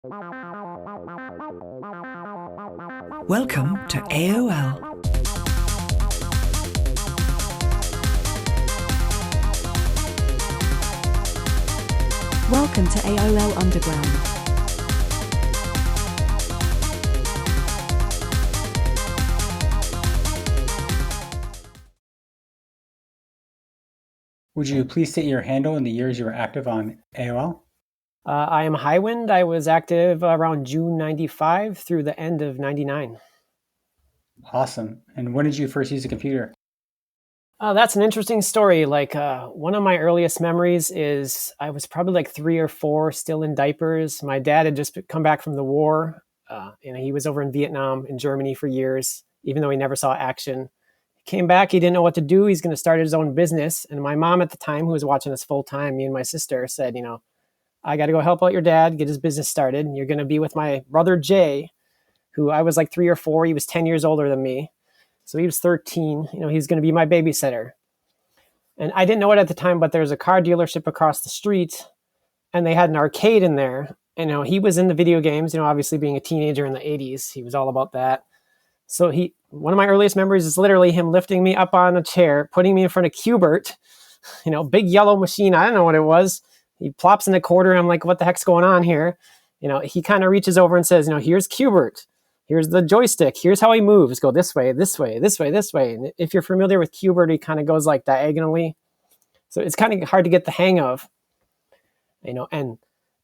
Welcome to AOL. Welcome to AOL Underground. Would you please state your handle and the years you were active on AOL? I am Hiwind. I was active around June 95 through the end of 99. Awesome. And when did you first use a computer? That's an interesting story. One of my earliest memories is I was probably like 3 or 4, still in diapers. My dad had just come back from the war. He was over in Vietnam and Germany for years, even though he never saw action. He came back. He didn't know what to do. He's going to start his own business. And my mom at the time, who was watching us full time, me and my sister, said, I got to go help out your dad, get his business started. You're going to be with my brother, Jay, who I was like 3 or 4. He was 10 years older than me. So he was 13. He's going to be my babysitter. And I didn't know it at the time, but there was a car dealership across the street and they had an arcade in there. And, he was into video games, obviously being a teenager in the 80s. He was all about that. So one of my earliest memories is literally him lifting me up on a chair, putting me in front of Q*bert, big yellow machine. I don't know what it was. He plops in a quarter. I'm like, what the heck's going on here? He kind of reaches over and says, here's Q*bert. Here's the joystick. Here's how he moves. Go this way, this way, this way, this way. And if you're familiar with Q*bert, he kind of goes like diagonally. So it's kind of hard to get the hang of, and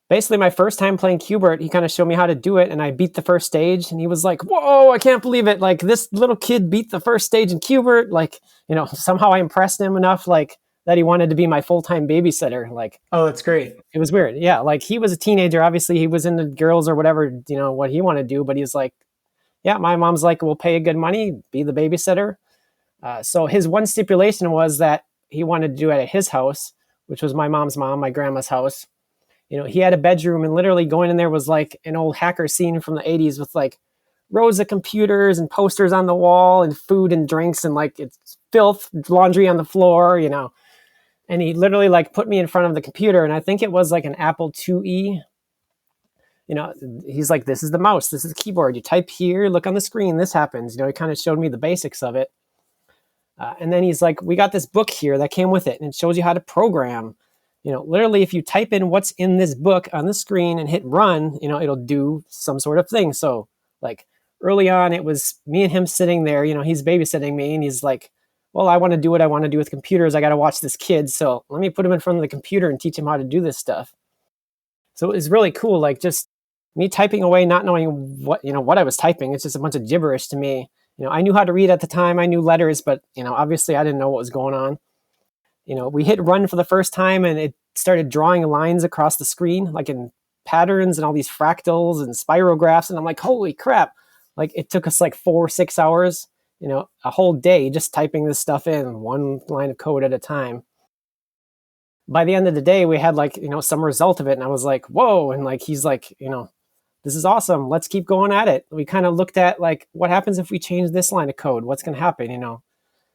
basically my first time playing Q*bert, he kind of showed me how to do it. And I beat the first stage and he was like, whoa, I can't believe it. Like this little kid beat the first stage in Q*bert. Somehow I impressed him enough, that he wanted to be my full-time babysitter. Oh, that's great. It was weird. Yeah. He was a teenager. Obviously he was into girls or whatever, what he wanted to do, but he was like, yeah, my mom's like, we'll pay you good money, be the babysitter. So his one stipulation was that he wanted to do it at his house, which was my mom's mom, my grandma's house. He had a bedroom and literally going in there was like an old hacker scene from the 80s with like rows of computers and posters on the wall and food and drinks and it's filth, laundry on the floor, And he literally put me in front of the computer and I think it was like an Apple IIe. He's like, this is the mouse, this is the keyboard. You type here, look on the screen, this happens. He kind of showed me the basics of it. And then he's like, we got this book here that came with it and it shows you how to program. Literally if you type in what's in this book on the screen and hit run, it'll do some sort of thing. So early on, it was me and him sitting there, he's babysitting me and he's like, well, I want to do what I want to do with computers. I got to watch this kid. So let me put him in front of the computer and teach him how to do this stuff. So it was really cool. Just me typing away, not knowing what I was typing. It's just a bunch of gibberish to me. I knew how to read at the time. I knew letters, but, obviously I didn't know what was going on. We hit run for the first time and it started drawing lines across the screen, in patterns and all these fractals and spirographs. And I'm like, holy crap. It took us 4 or 6 hours, a whole day just typing this stuff in one line of code at a time. By the end of the day, we had some result of it. And I was like, whoa. And he's like, this is awesome. Let's keep going at it. We kind of looked at what happens if we change this line of code? What's going to happen?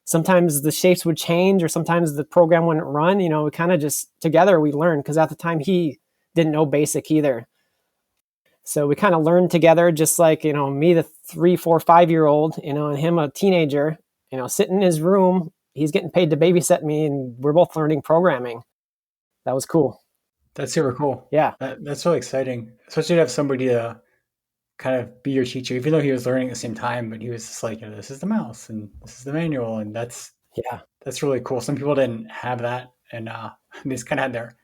Sometimes the shapes would change or sometimes the program wouldn't run. We kind of just together we learned because at the time he didn't know BASIC either. So we kind of learned together, just me, the 3, 4, 5-year-old, and him, a teenager, sitting in his room. He's getting paid to babysit me and we're both learning programming. That was cool. That's super cool. Yeah. That's really exciting, especially to have somebody to kind of be your teacher, even though he was learning at the same time, but he was just like, this is the mouse and this is the manual. And that's really cool. Some people didn't have that. And they just kind of had their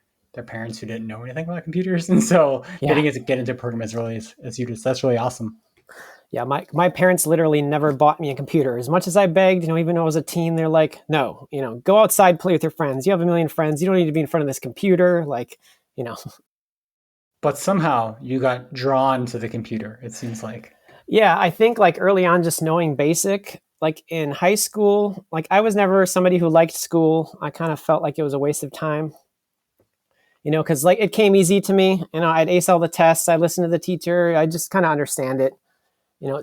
parents who didn't know anything about computers. And so getting to get into program as early as you did, that's really awesome. Yeah. My parents literally never bought me a computer. As much as I begged, even though I was a teen, they're like, no, go outside, play with your friends. You have a million friends. You don't need to be in front of this computer. But somehow you got drawn to the computer, it seems like. Yeah, I think early on, just knowing BASIC, in high school, I was never somebody who liked school. I kind of felt like it was a waste of time, because it came easy to me. I'd ace all the tests. I listened to the teacher. I just kind of understand it.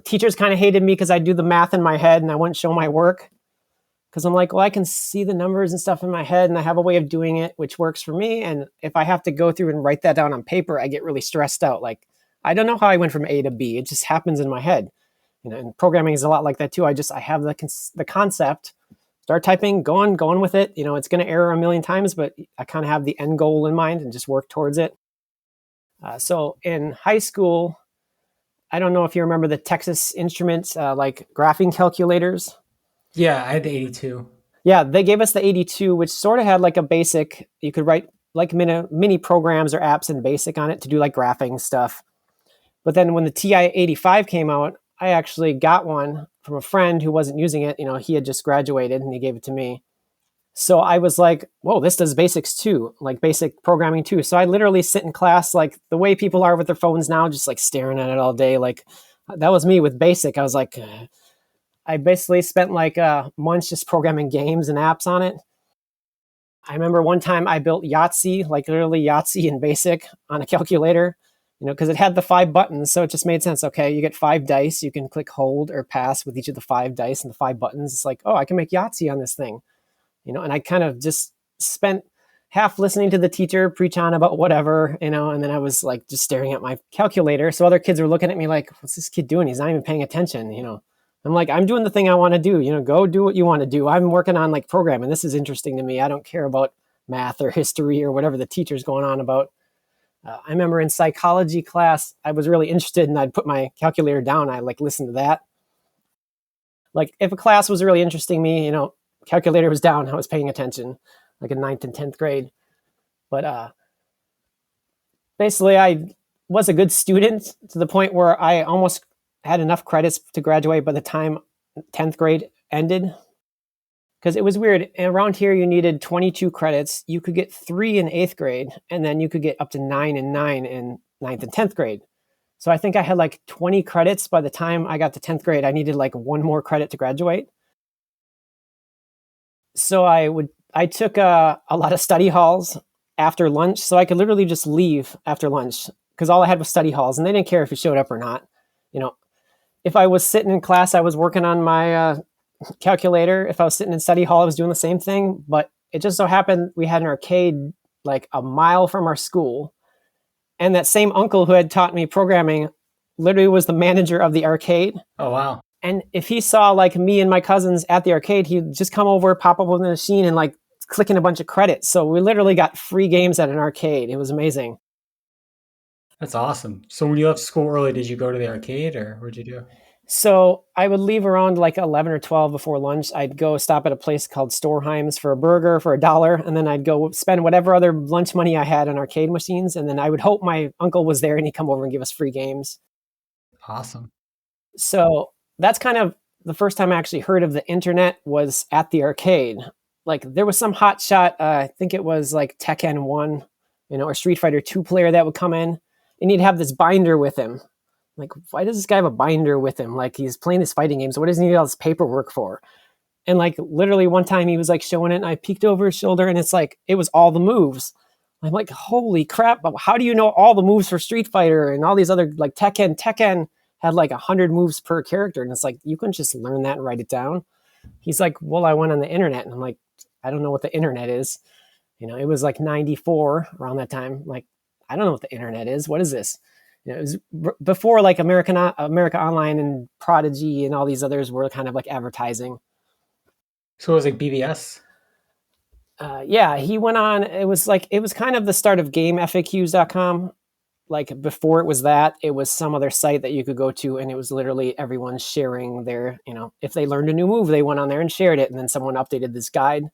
Teachers kind of hated me because I'd do the math in my head and I wouldn't show my work. Because I'm like, well, I can see the numbers and stuff in my head and I have a way of doing it, which works for me. And if I have to go through and write that down on paper, I get really stressed out. I don't know how I went from A to B. It just happens in my head. And programming is a lot like that too. I have the concept, start typing, go on with it. It's going to error a million times, but I kind of have the end goal in mind and just work towards it. So in high school, I don't know if you remember the Texas Instruments, like graphing calculators. Yeah, I had the 82. Yeah, they gave us the 82, which sort of had like a basic, you could write like mini programs or apps in BASIC on it to do like graphing stuff. But then when the TI 85 came out, I actually got one from a friend who wasn't using it. He had just graduated and he gave it to me. So I was like, whoa, this does basics too, like basic programming too. So I literally sit in class like the way people are with their phones now, just like staring at it all day. Like that was me with basic. I was like, I basically spent like months just programming games and apps on it. I remember one time I built Yahtzee, like literally Yahtzee in BASIC on a calculator, because it had the 5 buttons. So it just made sense. Okay, you get 5 dice. You can click hold or pass with each of the 5 dice and the 5 buttons. It's like, oh, I can make Yahtzee on this thing, and I kind of just spent half listening to the teacher preach on about whatever, and then I was like just staring at my calculator. So other kids were looking at me like, what's this kid doing? He's not even paying attention, I'm like, I'm doing the thing I want to do, go do what you want to do. I'm working on like programming. This is interesting to me. I don't care about math or history or whatever the teacher's going on about. I remember in psychology class, I was really interested and I'd put my calculator down. I like listened to that. Like if a class was really interesting me, calculator was down. I was paying attention like in 9th and 10th grade. But basically I was a good student to the point where I almost had enough credits to graduate by the time 10th grade ended. Because it was weird. Around here, you needed 22 credits. You could get 3 in 8th grade, and then you could get up to 9 and 9 in 9th and 10th grade. So I think I had like 20 credits by the time I got to 10th grade. I needed like 1 more credit to graduate. So I took a lot of study halls after lunch, so I could literally just leave after lunch because all I had was study halls, and they didn't care if you showed up or not. If I was sitting in class, I was working on my calculator. If I was sitting in study hall, I was doing the same thing. But it just so happened we had an arcade like a mile from our school. And that same uncle who had taught me programming literally was the manager of the arcade. Oh, wow. And if he saw like me and my cousins at the arcade, he'd just come over, pop up on the machine and like click in a bunch of credits. So we literally got free games at an arcade. It was amazing. That's awesome. So when you left school early, did you go to the arcade or what'd you do? So I would leave around like 11 or 12 before lunch. I'd go stop at a place called Storeheim's for a burger for $1. And then I'd go spend whatever other lunch money I had on arcade machines. And then I would hope my uncle was there and he'd come over and give us free games. Awesome. So that's kind of the first time I actually heard of the internet was at the arcade. Like there was some hot shot, I think it was like Tekken 1, or Street Fighter 2 player that would come in and he'd have this binder with him. Like, why does this guy have a binder with him? Like, he's playing these fighting games. What does he need all this paperwork for? And like, literally one time he was like showing it and I peeked over his shoulder and it's like, it was all the moves. I'm like, holy crap. How do you know all the moves for Street Fighter and all these other like Tekken? Tekken had like 100 moves per character. And it's like, you couldn't just learn that and write it down. He's like, well, I went on the internet. And I'm like, I don't know what the internet is. It was like 94 around that time. Like, I don't know what the internet is. What is this? It was before like America Online and Prodigy and all these others were kind of like advertising. So it was like BBS? Yeah, he went on. It was kind of the start of GameFAQs.com. Like before it was that, it was some other site that you could go to and it was literally everyone sharing their, if they learned a new move, they went on there and shared it. And then someone updated this guide.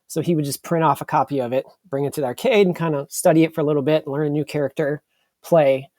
So he would just print off a copy of it, bring it to the arcade and kind of study it for a little bit, learn a new character, play.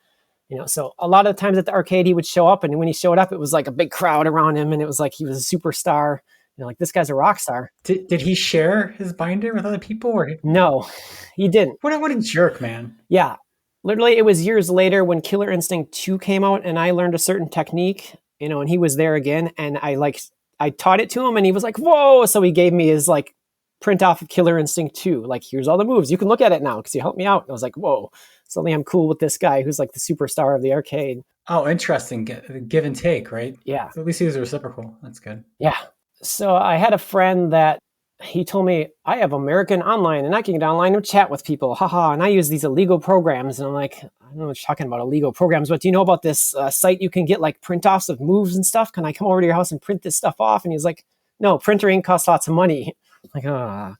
So a lot of the times at the arcade, he would show up and when he showed up, it was like a big crowd around him and it was like he was a superstar. Like this guy's a rock star. Did he share his binder with other people? Or No, he didn't. What a jerk, man. Yeah. Literally, it was years later when Killer Instinct 2 came out and I learned a certain technique, and he was there again. And I taught it to him and he was like, whoa. So he gave me his like print off of Killer Instinct 2. Like, here's all the moves. You can look at it now because you helped me out. And I was like, whoa. Suddenly I'm cool with this guy who's like the superstar of the arcade. Oh, interesting. Give and take, right? Yeah. So at least he was reciprocal. That's good. Yeah. So I had a friend that he told me, I have American Online and I can get online and chat with people. Haha. And I use these illegal programs. And I'm like, I don't know what you're talking about illegal programs, but do you know about this site you can get like print offs of moves and stuff? Can I come over to your house and print this stuff off? And he's like, no, printer ink costs lots of money. I'm like,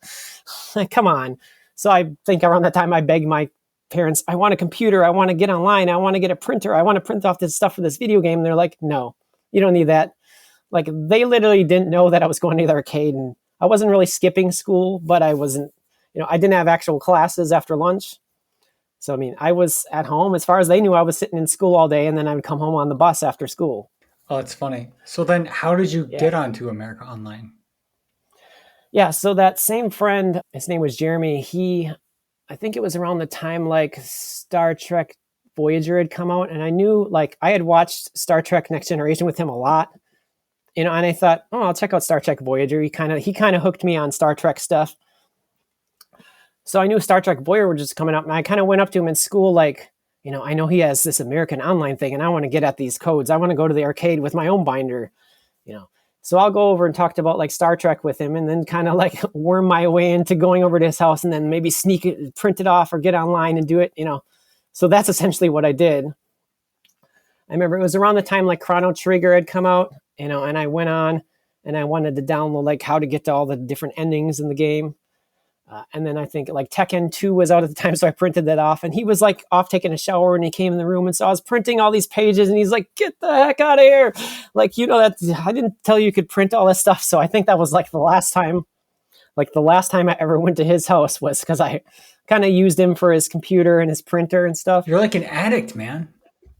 like, come on. So I think around that time I begged my parents, I want a computer. I want to get online. I want to get a printer. I want to print off this stuff for this video game. And they're like, no, you don't need that. Like they literally didn't know that I was going to the arcade, and I wasn't really skipping school, but I wasn't, I didn't have actual classes after lunch. So, I mean, I was at home. As far as they knew, I was sitting in school all day, and then I would come home on the bus after school. Oh, that's funny. So then how did you get onto America Online? Yeah, so that same friend, his name was Jeremy, I think it was around the time like Star Trek Voyager had come out, and I knew, like, I had watched Star Trek Next Generation with him a lot. And I thought, oh, I'll check out Star Trek Voyager. He kind of hooked me on Star Trek stuff. So I knew Star Trek Voyager was just coming up, and I kind of went up to him in school, like, I know he has this American Online thing, and I want to get at these codes. I want to go to the arcade with my own binder, So I'll go over and talk about like Star Trek with him, and then kind of like worm my way into going over to his house, and then maybe sneak it, print it off, or get online and do it, So that's essentially what I did. I remember it was around the time like Chrono Trigger had come out, and I went on and I wanted to download like how to get to all the different endings in the game. And then I think like Tekken 2 was out at the time, so I printed that off. And he was like off taking a shower, and he came in the room, and so I was printing all these pages, and he's like, "Get the heck out of here!" Like, that I didn't tell you could print all this stuff. So I think that was like the last time I ever went to his house was because I kind of used him for his computer and his printer and stuff. You're like an addict, man.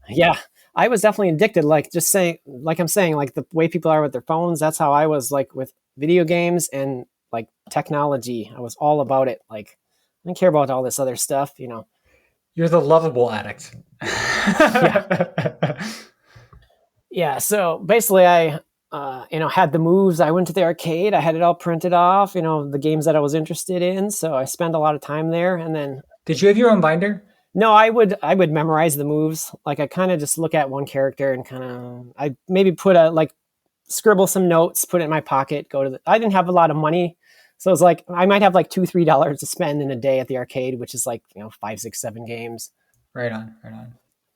Yeah. I was definitely addicted. Like just saying, like I'm saying, like the way people are with their phones, that's how I was like with video games and like technology. I was all about it. Like I didn't care about all this other stuff, You're the lovable addict. Yeah. Yeah. So basically I, had the moves. I went to the arcade. I had it all printed off, the games that I was interested in. So I spent a lot of time there. And then did you have your own binder? No, I would memorize the moves. Like I kind of just look at one character and I maybe scribble some notes, put it in my pocket, I didn't have a lot of money. So it's like, I might have like $2-3 to spend in a day at the arcade, which is like, 5, 6, 7 games. Right on.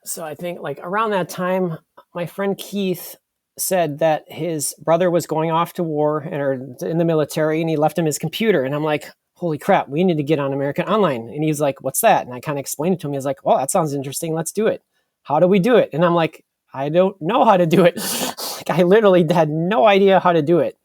So I think like around that time, my friend Keith said that his brother was going off to war or in the military, and he left him his computer. And I'm like, holy crap, we need to get on American Online. And he was like, what's that? And I kind of explained it to him. He was like, well, that sounds interesting. Let's do it. How do we do it? And I'm like, I don't know how to do it. Like, I literally had no idea how to do it.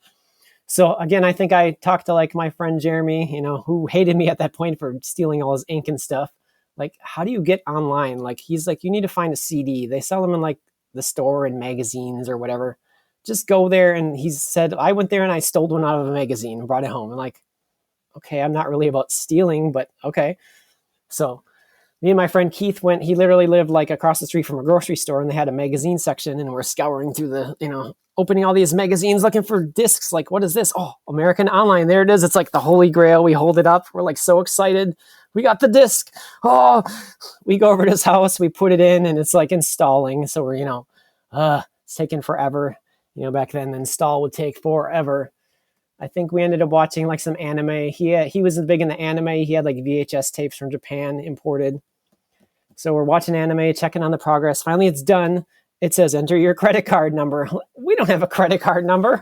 So again, I think I talked to like my friend Jeremy, who hated me at that point for stealing all his ink and stuff. Like, how do you get online? Like, he's like, you need to find a CD. They sell them in like the store and magazines or whatever. Just go there. And he said, I went there and I stole one out of a magazine and brought it home. And like, okay, I'm not really about stealing, but okay. So me and my friend Keith went, he literally lived like across the street from a grocery store, and they had a magazine section, and we're scouring through the, opening all these magazines, looking for discs. Like, what is this? Oh, American Online. There it is. It's like the holy grail. We hold it up. We're like so excited. We got the disc. Oh, we go over to his house. We put it in, and it's like installing. So we're, it's taking forever. Back then the install would take forever. I think we ended up watching like some anime. He was big in the anime. He had like VHS tapes from Japan imported. So we're watching anime, checking on the progress. Finally, it's done. It says, enter your credit card number. We don't have a credit card number.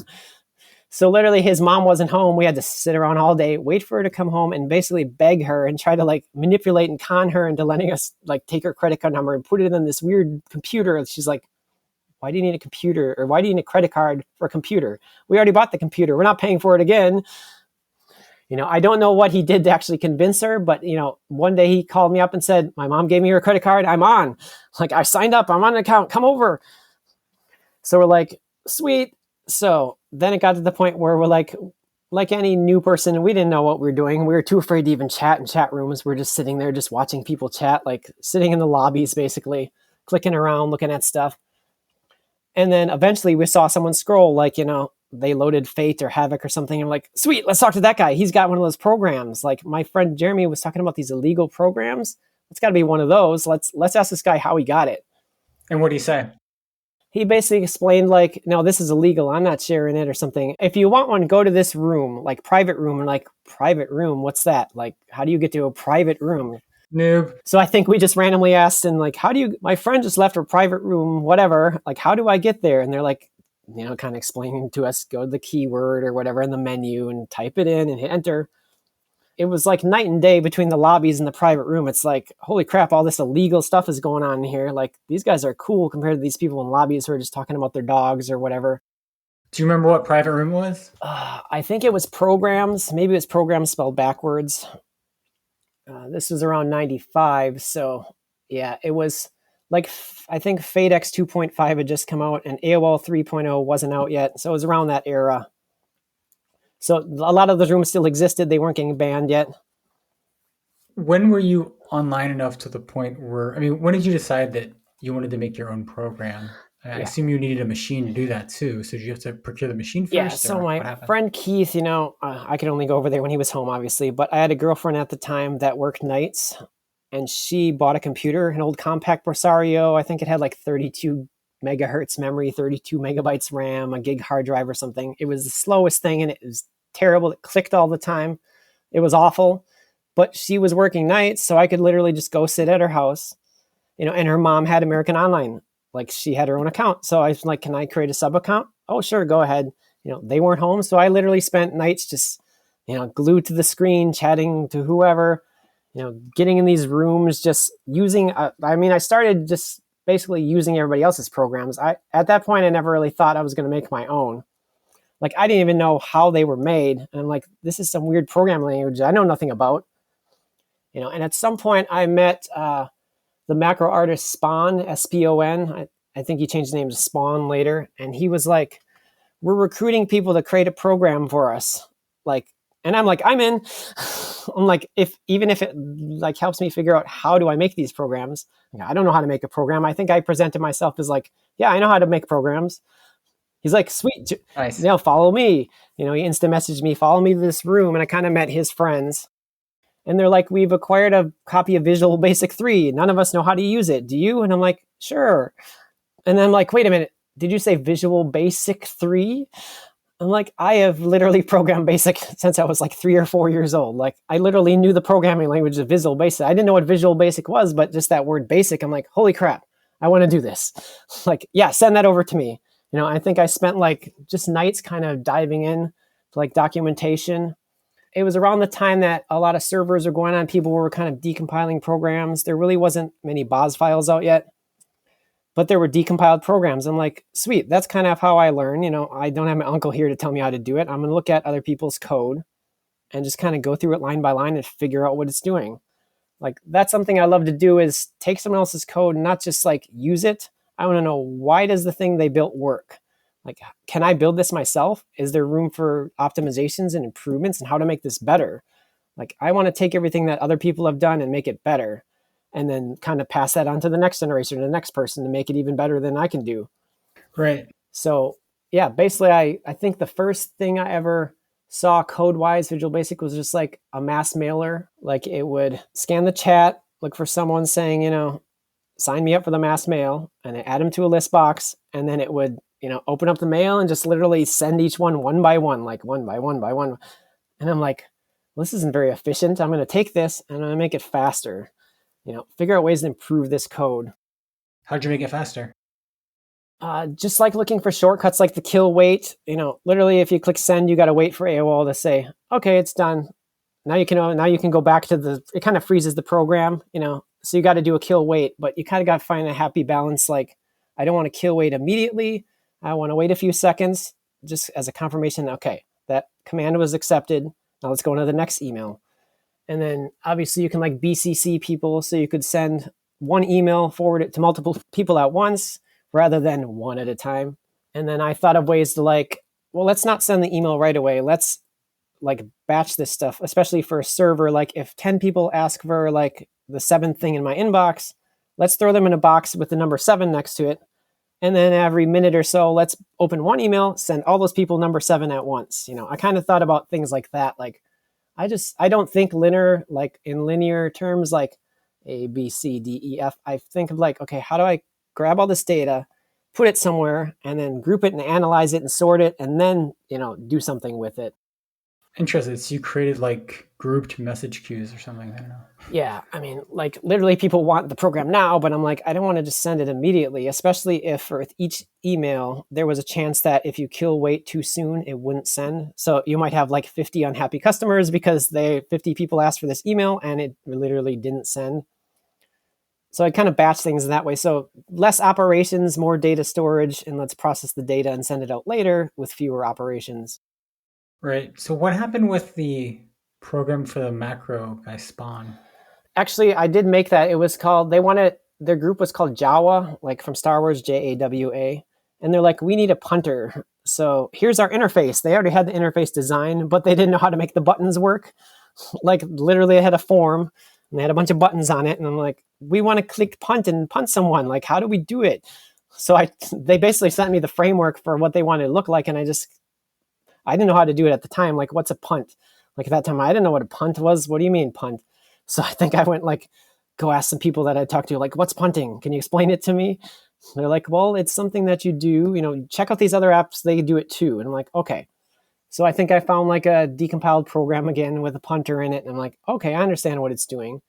So literally his mom wasn't home. We had to sit around all day, wait for her to come home, and basically beg her and try to like manipulate and con her into letting us like take her credit card number and put it in this weird computer. She's like, why do you need a computer? Or why do you need a credit card for a computer? We already bought the computer. We're not paying for it again. I don't know what he did to actually convince her, but, one day he called me up and said, my mom gave me her credit card. I'm on. Like, I signed up. I'm on an account. Come over. So we're like, sweet. So then it got to the point where we're like any new person, we didn't know what we were doing. We were too afraid to even chat in chat rooms. We're just sitting there, just watching people chat, like sitting in the lobbies, basically clicking around, looking at stuff. And then eventually we saw someone scroll, like, they loaded Fate or Havoc or something. I'm like, sweet, let's talk to that guy. He's got one of those programs. Like my friend Jeremy was talking about these illegal programs. It's got to be one of those. Let's ask this guy how he got it. And what did he say? he basically explained like, no, this is illegal. I'm not sharing it or something. If you want one, go to this room, like private room. And like, private room, what's that? Like, how do you get to a private room? Noob. So I think we just randomly asked and like, my friend just left her private room, whatever. Like, how do I get there? And they're like, kind of explaining to us, go to the keyword or whatever in the menu and type it in and hit enter. It was like night and day between the lobbies and the private room. It's like, holy crap, all this illegal stuff is going on here. Like, these guys are cool compared to these people in lobbies who are just talking about their dogs or whatever. Do you remember what private room was? I think it was programs. Maybe it was programs spelled backwards. This was around 95. So yeah, it was like, I think FadeX 2.5 had just come out and AOL 3.0 wasn't out yet. So it was around that era. So a lot of those rooms still existed. They weren't getting banned yet. When were you online enough to the point where, when did you decide that you wanted to make your own program? I assume you needed a machine to do that too. So did you have to procure the machine first? Yeah, so my friend Keith, I could only go over there when he was home, obviously, but I had a girlfriend at the time that worked nights, and she bought a computer, an old compact Presario. I think it had like 32 megahertz memory, 32 megabytes RAM, a gig hard drive or something. It was the slowest thing, and it was terrible. It clicked all the time. It was awful, but she was working nights, so I could literally just go sit at her house, and her mom had American Online. Like, she had her own account. So I was like, can I create a sub account? Oh, sure, go ahead. They weren't home. So I literally spent nights just, glued to the screen, chatting to whoever, getting in these rooms, just using, I started just basically using everybody else's programs. At that point, I never really thought I was going to make my own. Like, I didn't even know how they were made. And I'm like, this is some weird programming language I know nothing about. And at some point I met the macro artist Spawn, S-P-O-N. I think he changed the name to Spawn later. And he was like, we're recruiting people to create a program for us. Like, and I'm like, I'm in. I'm like, even if it like helps me figure out how do I make these programs. I don't know how to make a program. I think I presented myself as like, yeah, I know how to make programs. He's like, sweet, nice. Follow me. He instant messaged me, follow me to this room. And I kind of met his friends. And they're like, we've acquired a copy of Visual Basic 3. None of us know how to use it. Do you? And I'm like, sure. And then I'm like, wait a minute. Did you say Visual Basic 3? I'm like, I have literally programmed BASIC since I was like 3 or 4 years old. Like, I literally knew the programming language of Visual Basic. I didn't know what Visual Basic was, but just that word basic, I'm like, holy crap, I want to do this. Like, yeah, send that over to me. I think I spent like just nights kind of diving in to like documentation. It was around the time that a lot of servers are going on. People were kind of decompiling programs. There really wasn't many BAS files out yet, but there were decompiled programs. I'm like, sweet, that's kind of how I learn. I don't have my uncle here to tell me how to do it. I'm going to look at other people's code and just kind of go through it line by line and figure out what it's doing. Like, that's something I love to do, is take someone else's code and not just like use it. I want to know, why does the thing they built work? Like, can I build this myself? Is there room for optimizations and improvements, and how to make this better? Like, I want to take everything that other people have done and make it better, and then kind of pass that on to the next generation, to the next person, to make it even better than I can do. Right. So yeah, basically I think the first thing I ever saw code-wise Visual Basic was just like a mass mailer. Like, it would scan the chat, look for someone saying, sign me up for the mass mail, and add them to a list box, and then it would open up the mail and just literally send each one by one, like one by one by one. And I'm like, well, this isn't very efficient. I'm going to take this and I'm going to make it faster, figure out ways to improve this code. How'd you make it faster? Just like looking for shortcuts, like the kill wait, literally if you click send, you got to wait for AOL to say, okay, it's done. Now you can go back to it kind of freezes the program, so you got to do a kill wait, but you kind of got to find a happy balance. Like, I don't want to kill wait immediately. I want to wait a few seconds just as a confirmation. Okay, that command was accepted. Now let's go to the next email. And then obviously you can like BCC people. So you could send one email, forward it to multiple people at once rather than one at a time. And then I thought of ways to like, well, let's not send the email right away. Let's like batch this stuff, especially for a server. Like, if 10 people ask for like the 7th thing in my inbox, let's throw them in a box with the number 7 next to it. And then every minute or so, let's open one email, send all those people number 7 at once. I kind of thought about things like that. Like, I don't think linear, like in linear terms, like A, B, C, D, E, F. I think of like, okay, how do I grab all this data, put it somewhere, and then group it and analyze it and sort it, and then, do something with it. Interesting. So you created like grouped message queues or something. I don't know. Yeah, I mean, like literally people want the program now, but I'm like, I don't want to just send it immediately, especially if for each email, there was a chance that if you kill wait too soon, it wouldn't send. So you might have like 50 unhappy customers because 50 people asked for this email and it literally didn't send. So I kind of batch things in that way. So less operations, more data storage, and let's process the data and send it out later with fewer operations. Right. So what happened with the program for the macro guy Spawn? Actually, I did make that. It was called, their group was called Jawa, like from Star Wars, Jawa. And they're like, we need a punter. So here's our interface. They already had the interface design, but they didn't know how to make the buttons work. Like literally, I had a form and they had a bunch of buttons on it. And I'm like, we want to click punt and punt someone. Like, how do we do it? So they basically sent me the framework for what they wanted to look like. And I didn't know how to do it at the time. Like, what's a punt? Like at that time, I didn't know what a punt was. What do you mean punt? So I think I went like, go ask some people that I talked to, like, what's punting? Can you explain it to me? And they're like, well, it's something that you do, check out these other apps. They do it too. And I'm like, okay. So I think I found like a decompiled program again with a punter in it. And I'm like, okay, I understand what it's doing.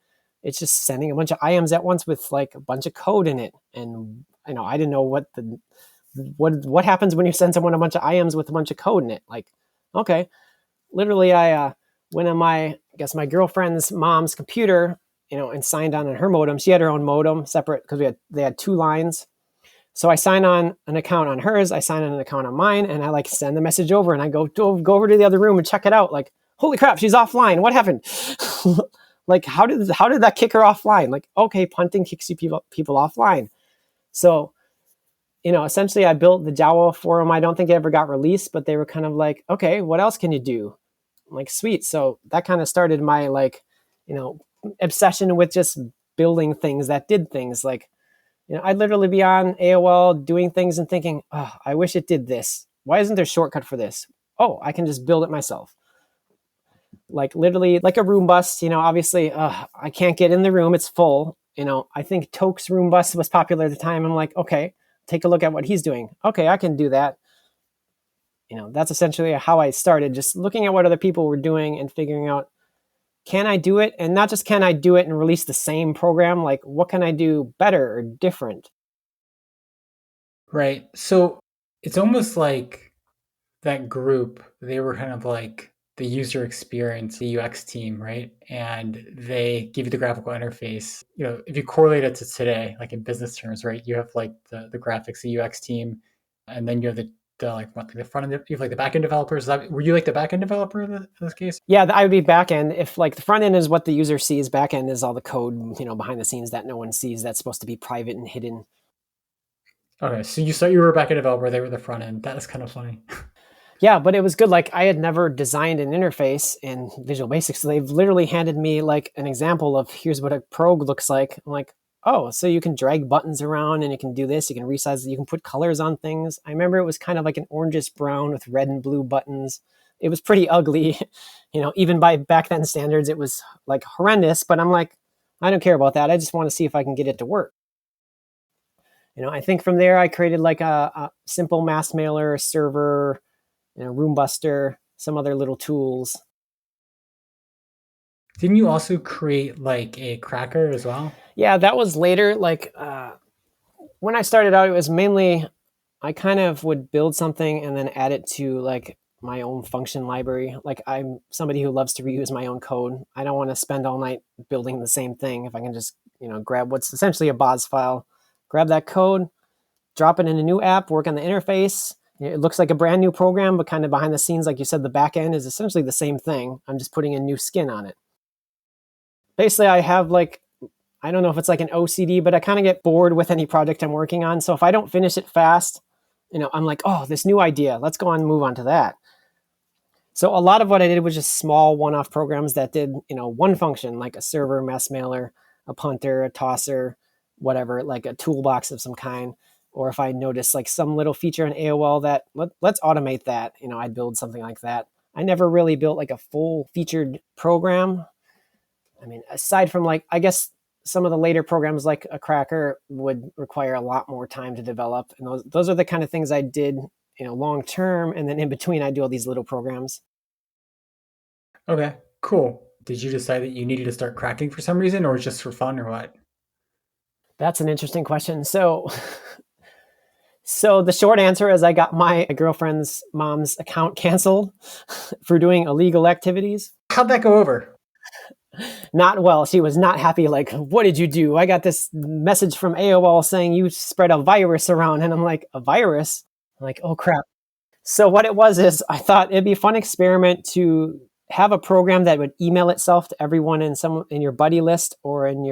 It's just sending a bunch of IMs at once with like a bunch of code in it. And I didn't know what happens when you send someone a bunch of IMs with a bunch of code in it. Like, okay, literally I went on my girlfriend's mom's computer, and signed on her modem. She had her own modem separate because they had two lines. So I sign on an account on hers, I sign on an account on mine, and I like send the message over and I go over to the other room and check it out. Like, holy crap, she's offline. What happened? Like, how did that kick her offline? Like, okay, punting kicks you people offline. So, essentially I built the Jawa forum. I don't think it ever got released, but they were kind of like, okay, what else can you do? I'm like, sweet. So that kind of started my obsession with just building things that did things. Like, I'd literally be on AOL doing things and thinking, oh, I wish it did this. Why isn't there a shortcut for this? Oh, I can just build it myself. Like literally like a room bus, obviously I can't get in the room. It's full. I think Toke's room bus was popular at the time. I'm like, okay, take a look at what he's doing. Okay, I can do that. That's essentially how I started, just looking at what other people were doing and figuring out, can I do it? And not just can I do it and release the same program, like what can I do better or different? Right. So it's almost like that group, they were kind of like the user experience, the UX team, right? And they give you the graphical interface. If you correlate it to today, like in business terms, right? You have like the graphics, the UX team, and then you have the front end, you have like the back end developers. Were you like the back end developer in this case? Yeah, I would be back end. If like the front end is what the user sees, back end is all the code, behind the scenes that no one sees. That's supposed to be private and hidden. Okay, so you were a back end developer. They were the front end. That is kind of funny. Yeah, but it was good. Like I had never designed an interface in Visual Basic, so they've literally handed me like an example of here's what a prog looks like. I'm like, oh, so you can drag buttons around and you can do this. You can resize it. You can put colors on things. I remember it was kind of like an orangish brown with red and blue buttons. It was pretty ugly. Even by back then standards, it was like horrendous. But I'm like, I don't care about that. I just want to see if I can get it to work. I think from there I created like a simple mass mailer, server, Room Buster, some other little tools. Didn't you also create like a cracker as well? Yeah, that was later. Like when I started out, it was mainly I kind of would build something and then add it to like my own function library. Like I'm somebody who loves to reuse my own code. I don't want to spend all night building the same thing. If I can just grab what's essentially a BAS file, grab that code, drop it in a new app, work on the interface. It looks like a brand new program, but kind of behind the scenes, like you said, the back end is essentially the same thing. I'm just putting a new skin on it. Basically, I have like, I don't know if it's like an OCD, but I kind of get bored with any project I'm working on. So if I don't finish it fast, I'm like, oh, this new idea, let's go on and move on to that. So a lot of what I did was just small one-off programs that did, one function, like a server, mass mailer, a punter, a tosser, whatever, like a toolbox of some kind. Or if I notice like some little feature in AOL that let's automate that, I'd build something like that. I never really built like a full featured program. I mean, aside from like, I guess some of the later programs like a cracker would require a lot more time to develop. And those are the kind of things I did, long term. And then in between, I do all these little programs. Okay, cool. Did you decide that you needed to start cracking for some reason, or just for fun, or what? That's an interesting question. So the short answer is I got my girlfriend's mom's account canceled for doing illegal activities. How'd that go over? Not well. She was not happy. Like, what did you do? I got this message from AOL saying you spread a virus around. And I'm like, a virus? I'm like, oh crap. So what it was is I thought it'd be a fun experiment to have a program that would email itself to everyone in your buddy list or in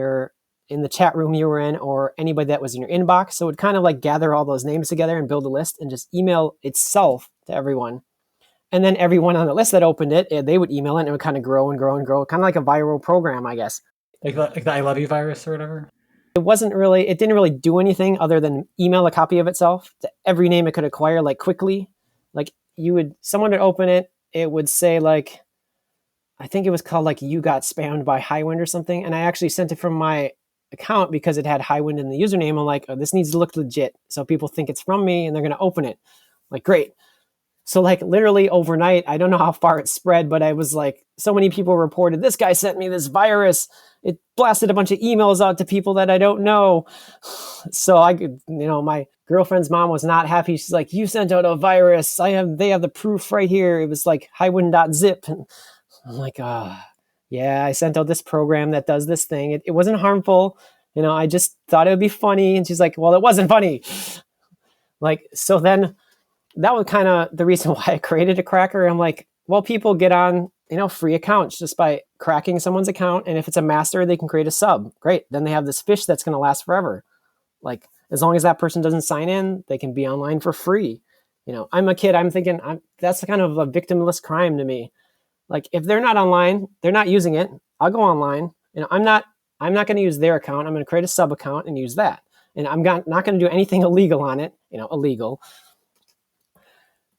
the chat room you were in, or anybody that was in your inbox. So it would kind of like gather all those names together and build a list and just email itself to everyone. And then everyone on the list that opened it, they would email it, and it would kind of grow and grow and grow, kind of like a viral program, I guess. Like the I love you virus or whatever? It didn't really do anything other than email a copy of itself to every name it could acquire, like quickly. Like someone would open it, it would say like, I think it was called like you got spammed by Hiwind or something. And I actually sent it from my account because it had Hiwind in the username. I'm like, oh, this needs to look legit. So people think it's from me and they're going to open it. Like, great. So like literally overnight, I don't know how far it spread, but I was like, so many people reported, this guy sent me this virus. It blasted a bunch of emails out to people that I don't know. So I could, my girlfriend's mom was not happy. She's like, you sent out a virus. They have the proof right here. It was like hiwind.zip. And I'm like, yeah, I sent out this program that does this thing. It wasn't harmful. I just thought it would be funny. And she's like, well, it wasn't funny. Like, so then that was kind of the reason why I created a cracker. I'm like, well, people get on, free accounts just by cracking someone's account. And if it's a master, they can create a sub. Great. Then they have this fish that's going to last forever. Like, as long as that person doesn't sign in, they can be online for free. I'm a kid. I'm thinking that's kind of a victimless crime to me. Like, if they're not online, they're not using it. I'll go online. I'm not going to use their account. I'm going to create a sub account and use that. And I'm not going to do anything illegal on it, illegal.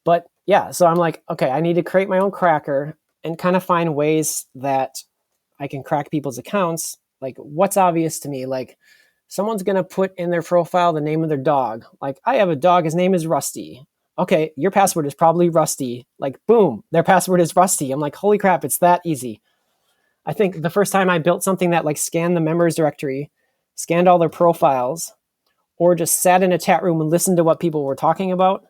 But yeah, so I'm like, okay, I need to create my own cracker and kind of find ways that I can crack people's accounts. Like, what's obvious to me? Like, someone's going to put in their profile the name of their dog. Like, I have a dog, his name is Rusty. Okay, your password is probably Rusty. Like, boom, their password is Rusty. I'm like, holy crap, it's that easy. I think the first time I built something that like scanned the members directory, scanned all their profiles, or just sat in a chat room and listened to what people were talking about,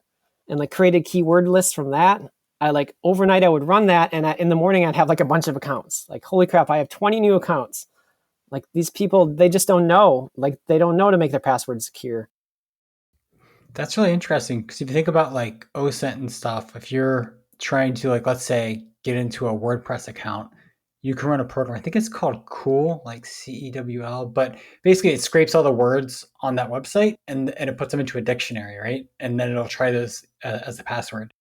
and like created keyword lists from that. I like overnight I would run that, and in the morning I'd have like a bunch of accounts. Like, holy crap, I have 20 new accounts. Like, these people, they just don't know. Like, they don't know to make their passwords secure. That's really interesting, because if you think about like OSINT and stuff, if you're trying to like, let's say, get into a WordPress account, you can run a program. I think it's called Cool, like CEWL, but basically it scrapes all the words on that website and it puts them into a dictionary, right? And then it'll try those as the password.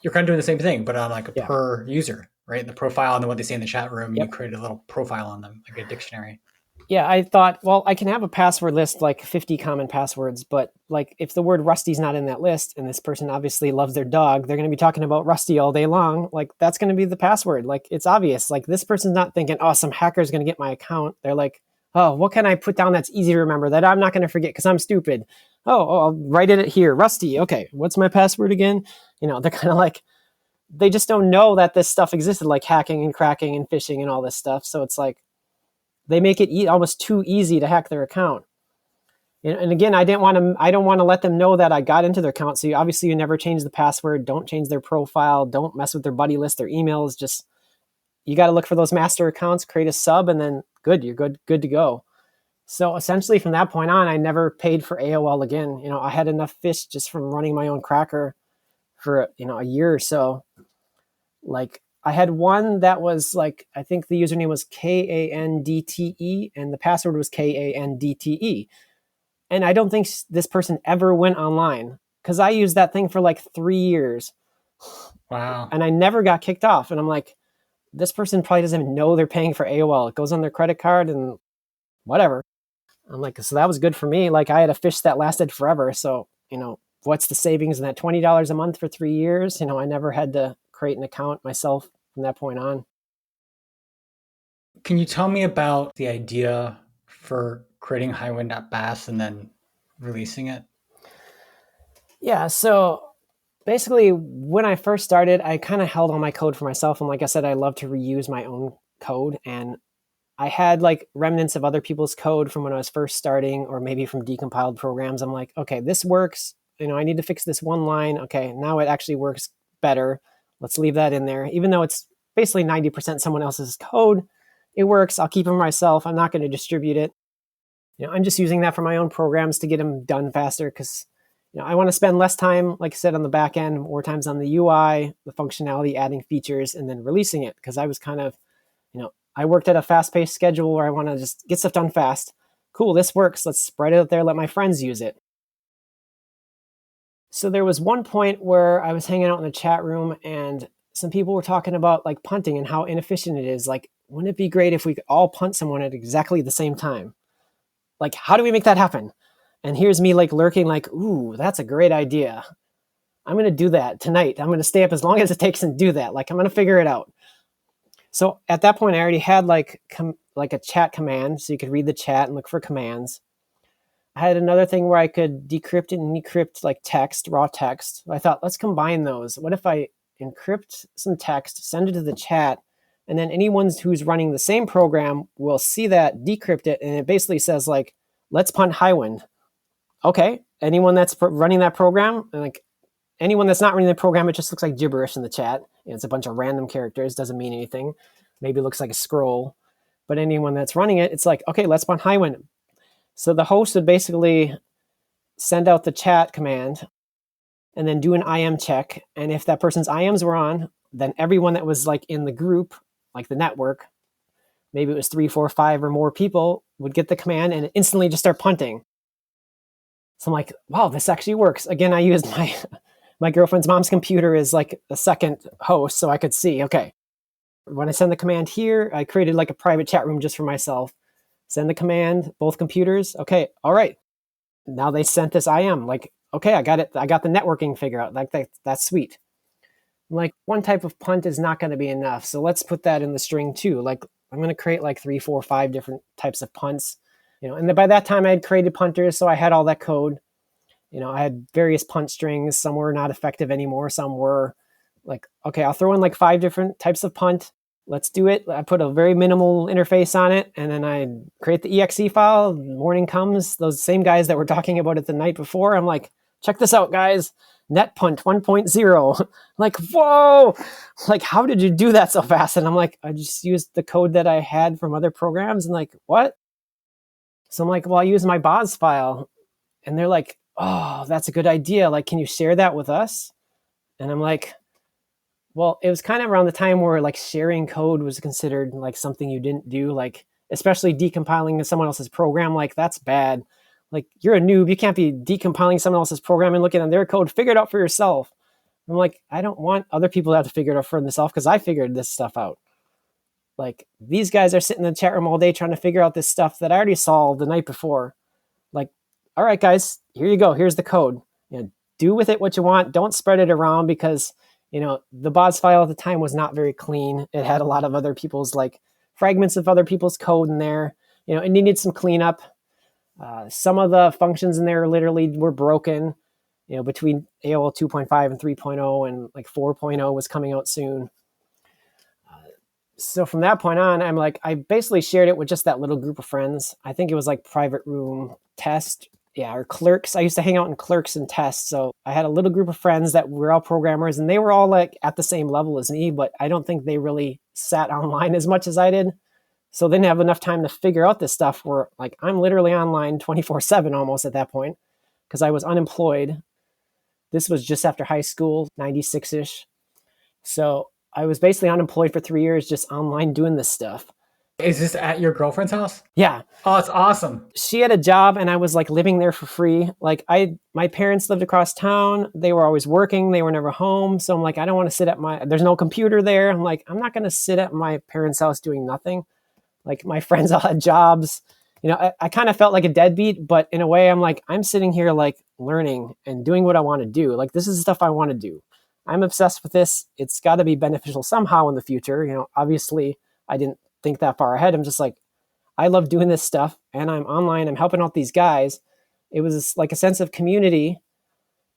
You're kind of doing the same thing, but on like a per user, right? The profile and then what they say in the chat room, you create a little profile on them, like a dictionary. Yeah, I thought, well, I can have a password list, like 50 common passwords, but like if the word Rusty's not in that list and this person obviously loves their dog, they're going to be talking about Rusty all day long. Like, that's going to be the password. Like, it's obvious. Like, this person's not thinking, oh, some hacker's going to get my account. They're like, oh, what can I put down that's easy to remember that I'm not going to forget because I'm stupid? Oh, I'll write it here. Rusty. Okay, what's my password again? They're kind of like, they just don't know that this stuff existed, like hacking and cracking and phishing and all this stuff. So it's like, they make it almost too easy to hack their account. And again, I don't want to let them know that I got into their account. So obviously you never change the password. Don't change their profile. Don't mess with their buddy list, their emails. Just, you got to look for those master accounts, create a sub, and then you're good to go. So essentially from that point on, I never paid for AOL again. I had enough fish just from running my own cracker for, a year or so. Like, I had one that was like, I think the username was KANDTE and the password was KANDTE. And I don't think this person ever went online because I used that thing for like 3 years. Wow. And I never got kicked off. And I'm like, this person probably doesn't even know they're paying for AOL. It goes on their credit card and whatever. I'm like, so that was good for me. Like, I had a fish that lasted forever. So, what's the savings in that $20 a month for 3 years? I never had to create an account myself from that point on. Can you tell me about the idea for creating hiwind.bas and then releasing it? Yeah, so basically when I first started, I kind of held all my code for myself. And like I said, I love to reuse my own code. And I had like remnants of other people's code from when I was first starting, or maybe from decompiled programs. I'm like, okay, this works. I need to fix this one line. Okay, now it actually works better. Let's leave that in there. Even though it's basically 90% someone else's code, it works. I'll keep it for myself. I'm not going to distribute it. I'm just using that for my own programs to get them done faster, because I want to spend less time, like I said, on the back end, more times on the UI, the functionality, adding features, and then releasing it. Because I was kind of, I worked at a fast-paced schedule where I want to just get stuff done fast. Cool, this works. Let's spread it out there. Let my friends use it. So there was one point where I was hanging out in the chat room and some people were talking about like punting and how inefficient it is. Like, wouldn't it be great if we could all punt someone at exactly the same time? Like, how do we make that happen? And here's me like lurking like, ooh, that's a great idea. I'm going to do that tonight. I'm going to stay up as long as it takes and do that. Like, I'm going to figure it out. So at that point, I already had like a chat command, so you could read the chat and look for commands. I had another thing where I could decrypt and decrypt like text, raw text. I thought, let's combine those. What if I encrypt some text, send it to the chat, and then anyone who's running the same program will see that, decrypt it, and it basically says like, let's punt hiwind. Okay, anyone that's running that program, and like anyone that's not running the program, it just looks like gibberish in the chat. It's a bunch of random characters, doesn't mean anything. Maybe it looks like a scroll. But anyone that's running it, it's like, okay, let's punt hiwind. So the host would basically send out the chat command and then do an IM check. And if that person's IMs were on, then everyone that was like in the group, like the network, maybe it was 3, 4, 5 or more people, would get the command and instantly just start punting. So I'm like, wow, this actually works. Again, I used my girlfriend's mom's computer as like a second host, so I could see, okay, when I send the command here, I created like a private chat room just for myself. Send the command, both computers. Okay, all right. Now they sent this IM. Like, okay, I got it. I got the networking figure out. Like that's sweet. Like, one type of punt is not going to be enough. So let's put that in the string too. Like, I'm going to create like 3, 4, 5 different types of punts. And then by that time I had created punters, so I had all that code. I had various punt strings. Some were not effective anymore. Some were. Like, okay, I'll throw in like 5 different types of punt. Let's do it. I put a very minimal interface on it, and then I create the exe file. Morning comes, those same guys that were talking about it the night before, I'm like, check this out, guys. Net punt 1.0. Like, whoa! Like, how did you do that so fast? And I'm like, I just used the code that I had from other programs, and like, what? So I'm like, well, I use my BAS file. And they're like, oh, that's a good idea. Like, can you share that with us? And I'm like, well, it was kind of around the time where like sharing code was considered like something you didn't do, like especially decompiling someone else's program. Like, that's bad. Like, you're a noob. You can't be decompiling someone else's program and looking at their code. Figure it out for yourself. I'm like, I don't want other people to have to figure it out for themselves because I figured this stuff out. Like, these guys are sitting in the chat room all day trying to figure out this stuff that I already solved the night before. Like, all right, guys, here you go. Here's the code. Do with it what you want. Don't spread it around, because the BAS file at the time was not very clean. It had a lot of other people's like fragments of other people's code in there. It needed some cleanup. Some of the functions in there literally were broken. Between AOL 2.5 and 3.0, and like 4.0 was coming out soon. So from that point on, I'm like, I basically shared it with just that little group of friends. I think it was like private room test. Yeah, or clerks. I used to hang out in clerks and tests. So I had a little group of friends that were all programmers, and they were all like at the same level as me, but I don't think they really sat online as much as I did. So they didn't have enough time to figure out this stuff, where like I'm literally online 24/7 almost at that point, because I was unemployed. This was just after high school, 96-ish. So I was basically unemployed for 3 years, just online doing this stuff. Is this at your girlfriend's house? Yeah. Oh, it's awesome. She had a job and I was like living there for free. Like, my parents lived across town. They were always working. They were never home. So I'm like, I don't want to sit at there's no computer there. I'm like, I'm not going to sit at my parents' house doing nothing. Like, my friends all had jobs. I kind of felt like a deadbeat, but in a way I'm like, I'm sitting here like learning and doing what I want to do. Like, this is the stuff I want to do. I'm obsessed with this. It's got to be beneficial somehow in the future. Obviously I didn't think that far ahead. I'm just like, I love doing this stuff and I'm online, I'm helping out these guys. It was like a sense of community.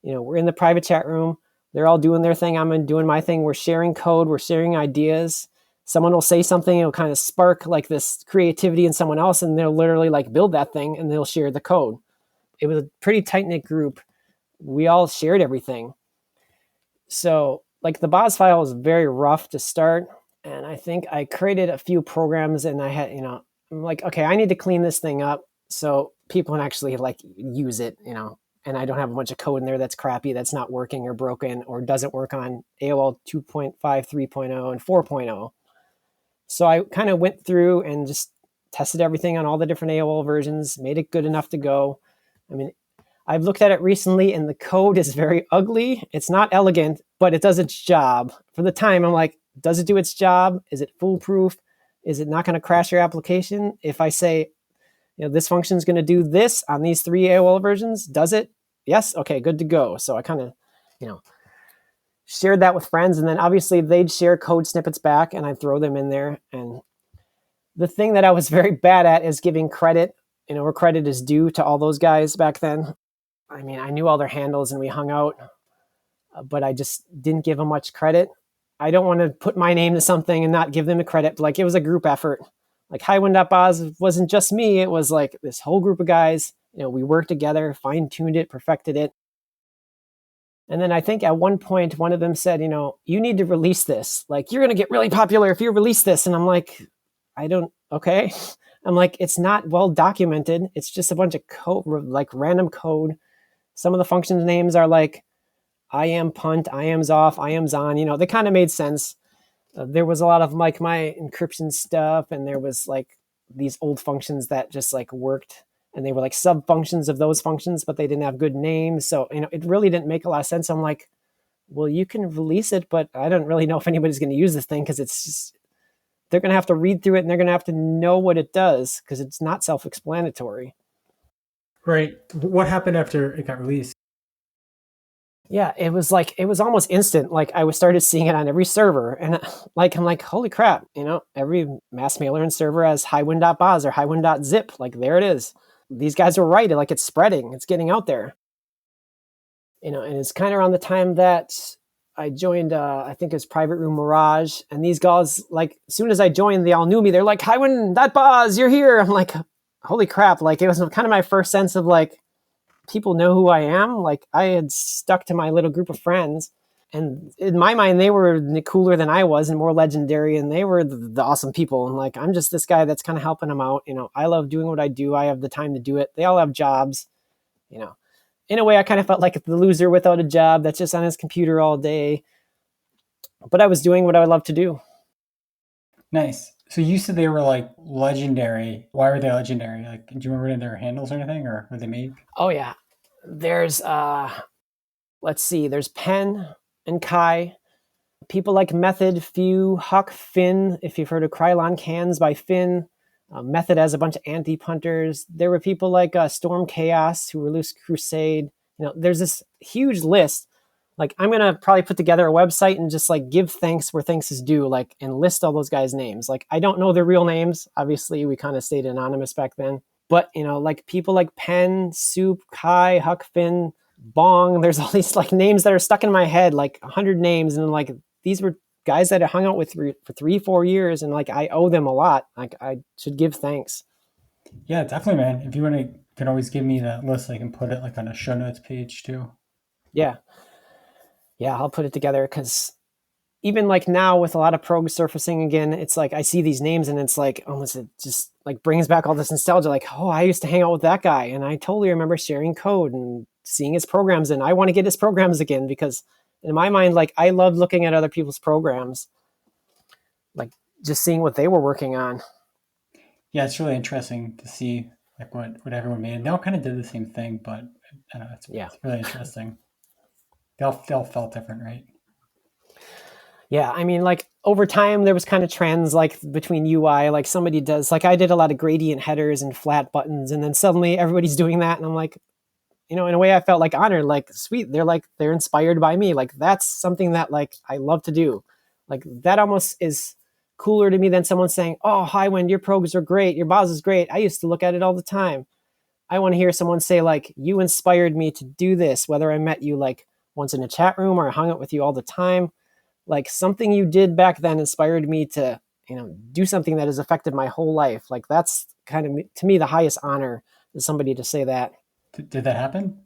We're in the private chat room. They're all doing their thing. I'm doing my thing. We're sharing code. We're sharing ideas. Someone will say something. It'll kind of spark like this creativity in someone else, and they'll literally like build that thing and they'll share the code. It was a pretty tight-knit group. We all shared everything. So like the BAS file was very rough to start. And I think I created a few programs and I had, I'm like, okay, I need to clean this thing up so people can actually like use it, and I don't have a bunch of code in there that's crappy, that's not working or broken or doesn't work on AOL 2.5, 3.0, and 4.0. So I kind of went through and just tested everything on all the different AOL versions, made it good enough to go. I mean, I've looked at it recently and the code is very ugly. It's not elegant, but it does its job. For the time, I'm like, does it do its job? Is it foolproof? Is it not going to crash your application? If I say, this function is going to do this on these 3 AOL versions, does it? Yes. Okay, good to go. So I kind of, shared that with friends, and then obviously they'd share code snippets back and I'd throw them in there. And the thing that I was very bad at is giving credit, where credit is due to all those guys back then. I mean, I knew all their handles and we hung out, but I just didn't give them much credit. I don't want to put my name to something and not give them the credit. But like, it was a group effort. Like hiwind.bas wasn't just me. It was like this whole group of guys. We worked together, fine-tuned it, perfected it. And then I think at one point, one of them said, you need to release this. Like, you're going to get really popular if you release this. And I'm like, okay. I'm like, it's not well documented. It's just a bunch of code, like random code. Some of the function names are like, I am punt, I am's off, I am's on. They kind of made sense. There was a lot of like my encryption stuff, and there was like these old functions that just like worked, and they were like sub functions of those functions, but they didn't have good names. So, it really didn't make a lot of sense. I'm like, well, you can release it, but I don't really know if anybody's going to use this thing, because it's just, they're going to have to read through it and they're going to have to know what it does, because it's not self-explanatory. Right. What happened after it got released? Yeah, it was almost instant. Like I started seeing it on every server, and like I'm like, holy crap! Every mass mailer and server has hiwind.bas or hiwind.zip. Like there it is. These guys were right. Like it's spreading. It's getting out there. And it's kind of around the time that I joined. I think it was Private Room Mirage, and these guys, like as soon as I joined, they all knew me. They're like, hiwind.bas, you're here. I'm like, holy crap! Like it was kind of my first sense of like, people know who I am. Like I had stuck to my little group of friends, and in my mind, they were cooler than I was and more legendary, and they were the awesome people. And like, I'm just this guy that's kind of helping them out. I love doing what I do. I have the time to do it. They all have jobs. In a way, I kind of felt like the loser without a job that's just on his computer all day. But I was doing what I would love to do. Nice. So you said they were like legendary. Why were they legendary? Like, do you remember any of their handles or anything, or were they made? Oh yeah, there's let's see. There's Penn and Kai. People like Method, Few, Huck, Finn. If you've heard of Krylon Cans by Finn, Method has a bunch of anti-punters. There were people like Storm Chaos who were Loose Crusade. There's this huge list. Like I'm gonna probably put together a website and just like give thanks where thanks is due, like and list all those guys' names. Like I don't know their real names. Obviously, we kind of stayed anonymous back then. But like people like Penn, Soup, Kai, Huck, Finn, Bong. There's all these like names that are stuck in my head, like 100 names, and like these were guys that I hung out with for 3-4 years, and like I owe them a lot. Like I should give thanks. Yeah, definitely, man. If you want to, you can always give me that list. I can put it like on a show notes page too. Yeah, I'll put it together, because even like now with a lot of prog surfacing again, it's like I see these names and it's like almost it just like brings back all this nostalgia. Like, oh, I used to hang out with that guy, and I totally remember sharing code and seeing his programs, and I want to get his programs again, because in my mind, like I love looking at other people's programs, like just seeing what they were working on. Yeah, it's really interesting to see like what everyone made. They all kind of did the same thing, but I don't know, it's really interesting. They all felt different, right? Yeah, I mean, like over time, there was kind of trends like between UI, like somebody does, like I did a lot of gradient headers and flat buttons, and then suddenly everybody's doing that, and I'm like, in a way, I felt like honored, like sweet. They're inspired by me. Like that's something that like I love to do. Like that almost is cooler to me than someone saying, "Oh, Hiwind, your programs are great. Your BAS is great. I used to look at it all the time." I want to hear someone say like, "You inspired me to do this," whether I met you like once in a chat room or I hung out with you all the time. Like something you did back then inspired me to, do something that has affected my whole life. Like that's kind of, to me, the highest honor is somebody to say that. Did that happen?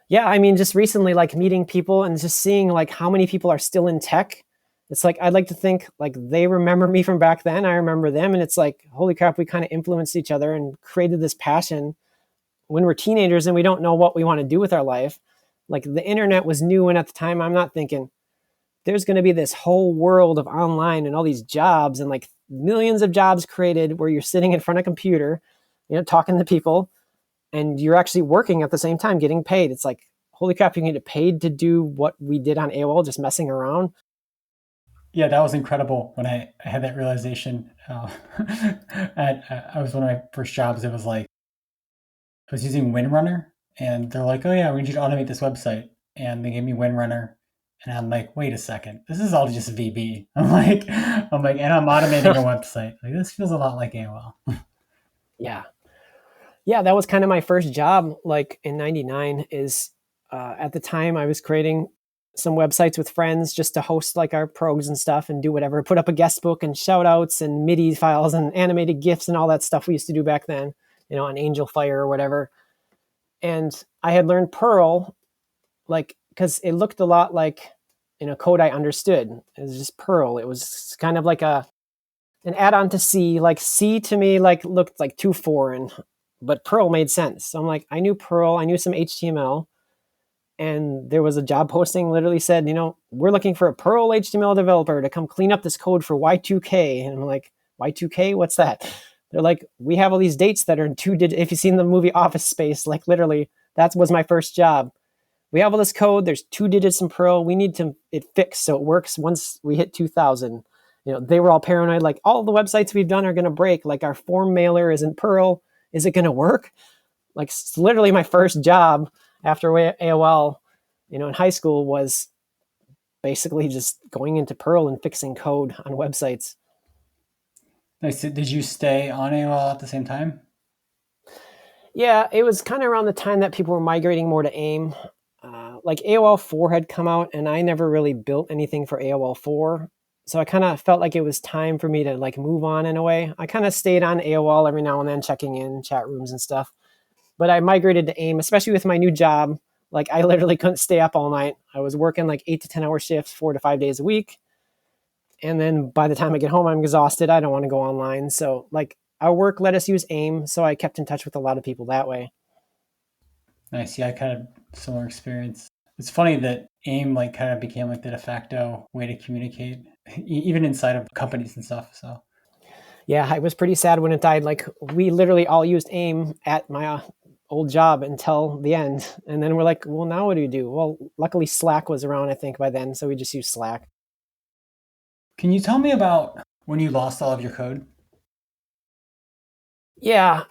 Yeah, I mean, just recently, like meeting people and just seeing like how many people are still in tech. It's like, I'd like to think like they remember me from back then. I remember them. And it's like, holy crap, we kind of influenced each other and created this passion when we're teenagers and we don't know what we want to do with our life. Like the internet was new. And at the time, I'm not thinking there's going to be this whole world of online and all these jobs and like millions of jobs created where you're sitting in front of a computer, talking to people, and you're actually working at the same time, getting paid. It's like, holy crap, you can get paid to do what we did on AOL, just messing around. Yeah, that was incredible when I had that realization. I was one of my first jobs. It was like, I was using Windrunner, and they're like, "Oh yeah, we need you to automate this website." And they gave me Windrunner, and I'm like, "Wait a second, this is all just VB." I'm like, and I'm automating a website. Like this feels a lot like AOL. Yeah, that was kind of my first job. Like in '99, is at the time I was creating some websites with friends just to host like our progs and stuff and do whatever, put up a guest book and shout outs and MIDI files and animated GIFs and all that stuff we used to do back then, on Angel Fire or whatever. And I had learned Perl, like, because it looked a lot like, code I understood. It was just Perl. It was kind of like an add-on to C. Like C to me, like looked like too foreign, but Perl made sense. So I'm like, I knew Perl, I knew some HTML. And there was a job posting literally said, we're looking for a Perl HTML developer to come clean up this code for Y2K. And I'm like, Y2K, what's that? They're like, we have all these dates that are in 2 digits. If you've seen the movie Office Space, like literally, that was my first job. We have all this code. There's 2 digits in Perl. We need it fixed so it works once we hit 2000. They were all paranoid, like all the websites we've done are going to break. Like our form mailer is in Perl. Is it going to work? Like it's literally my first job after AOL, in high school was basically just going into Perl and fixing code on websites. Nice. Did you stay on AOL at the same time? Yeah, it was kind of around the time that people were migrating more to AIM. Like AOL 4 had come out and I never really built anything for AOL 4. So I kind of felt like it was time for me to like move on in a way. I kind of stayed on AOL every now and then, checking in chat rooms and stuff. But I migrated to AIM, especially with my new job. Like I literally couldn't stay up all night. I was working like 8 to 10 hour shifts, 4 to 5 days a week. And then by the time I get home, I'm exhausted. I don't want to go online. So like our work let us use AIM. So I kept in touch with a lot of people that way. Nice. Yeah, I kind of similar experience. It's funny that AIM like kind of became like the de facto way to communicate, even inside of companies and stuff. So yeah, I was pretty sad when it died. Like we literally all used AIM at my old job until the end. And then we're like, well, now what do we do? Well, luckily Slack was around, I think, by then. So we just used Slack. Can you tell me about when you lost all of your code? Yeah.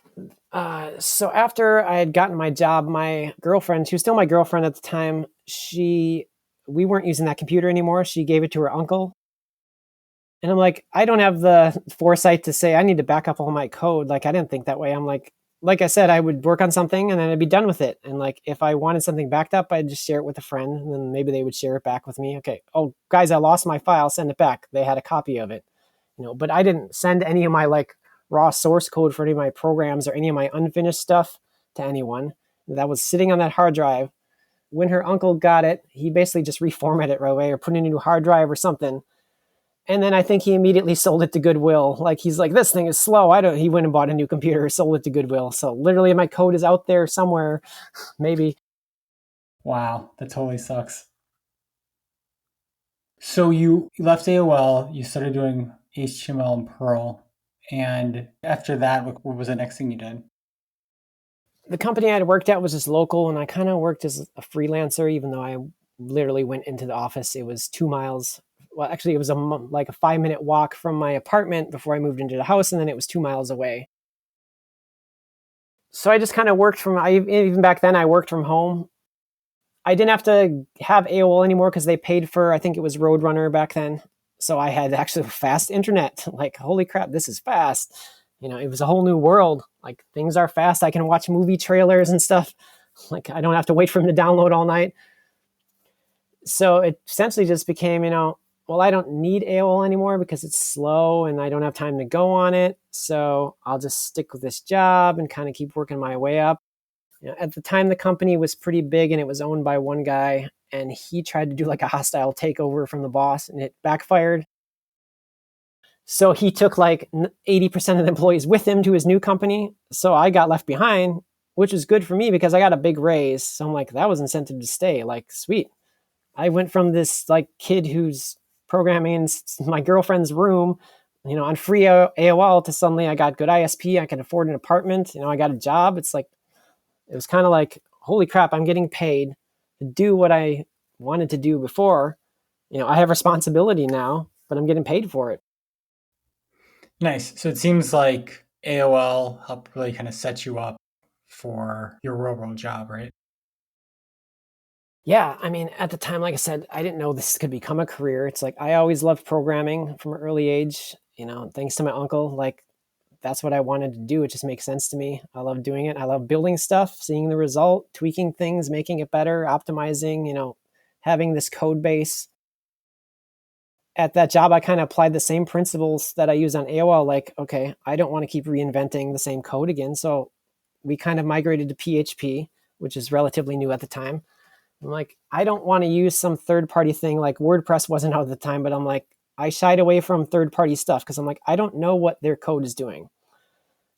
So after I had gotten my job, my girlfriend, she was still my girlfriend at the time, we weren't using that computer anymore. She gave it to her uncle. And I'm like, I don't have the foresight to say I need to back up all my code. Like, I didn't think that way. I'm like I said, I would work on something and then I'd be done with it. And like, if I wanted something backed up, I'd just share it with a friend and then maybe they would share it back with me. Okay. Oh, guys, I lost my file. Send it back. They had a copy of it, but I didn't send any of my like raw source code for any of my programs or any of my unfinished stuff to anyone. That was sitting on that hard drive. When her uncle got it, he basically just reformatted it right away or put in a new hard drive or something. And then I think he immediately sold it to Goodwill. Like he's like, this thing is slow. He went and bought a new computer, sold it to Goodwill. So literally my code is out there somewhere, maybe. Wow, that totally sucks. So you left AOL, you started doing HTML and Perl. And after that, what was the next thing you did? The company I had worked at was just local and I kind of worked as a freelancer, even though I literally went into the office. It was 2 miles. Well, actually, it was like a 5-minute walk from my apartment before I moved into the house, and then it was 2 miles away. So I just kind of worked even back then, I worked from home. I didn't have to have AOL anymore because they paid for, I think it was Roadrunner back then. So I had actually fast internet. Like, holy crap, this is fast. It was a whole new world. Like, things are fast. I can watch movie trailers and stuff. Like, I don't have to wait for them to download all night. So it essentially just became, well, I don't need AOL anymore because it's slow and I don't have time to go on it. So I'll just stick with this job and kind of keep working my way up. At the time, the company was pretty big and it was owned by one guy, and he tried to do like a hostile takeover from the boss, and it backfired. So he took like 80% of the employees with him to his new company. So I got left behind, which was good for me because I got a big raise. So I'm like, that was incentive to stay. Like, sweet. I went from this like kid who's programming in my girlfriend's room, on free AOL, to suddenly I got good ISP. I can afford an apartment. I got a job. It was kind of like, holy crap, I'm getting paid to do what I wanted to do before. I have responsibility now, but I'm getting paid for it. Nice. So it seems like AOL helped really kind of set you up for your real world job, right? Yeah, at the time, like I said, I didn't know this could become a career. It's like I always loved programming from an early age, thanks to my uncle. Like, that's what I wanted to do. It just makes sense to me. I love doing it. I love building stuff, seeing the result, tweaking things, making it better, optimizing, having this code base. At that job, I kind of applied the same principles that I use on AOL. Like, okay, I don't want to keep reinventing the same code again. So we kind of migrated to PHP, which is relatively new at the time. I'm like, I don't want to use some third-party thing. Like, WordPress wasn't out at the time, but I'm like, I shied away from third-party stuff because I'm like, I don't know what their code is doing.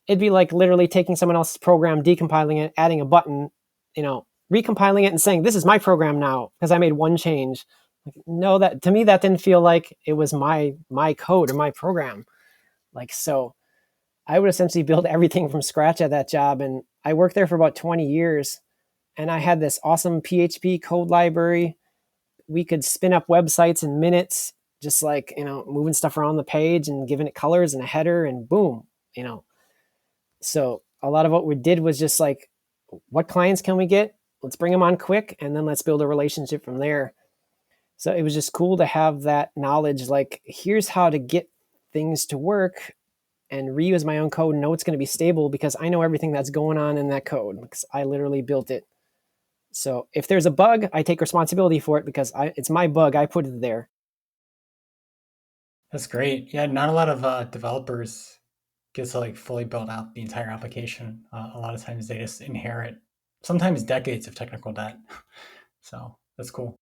It'd be like literally taking someone else's program, decompiling it, adding a button, recompiling it and saying, this is my program now because I made one change. Like, no, that to me, that didn't feel like it was my code or my program. Like, so I would essentially build everything from scratch at that job. And I worked there for about 20 years. And I had this awesome PHP code library. We could spin up websites in minutes, just like, moving stuff around the page and giving it colors and a header, and boom, So a lot of what we did was just like, what clients can we get? Let's bring them on quick, and then let's build a relationship from there. So it was just cool to have that knowledge. Like, here's how to get things to work and reuse my own code and know it's going to be stable because I know everything that's going on in that code because I literally built it. So if there's a bug, I take responsibility for it because it's my bug. I put it there. That's great. Yeah, not a lot of developers get to like fully build out the entire application. A lot of times they just inherit sometimes decades of technical debt. So that's cool.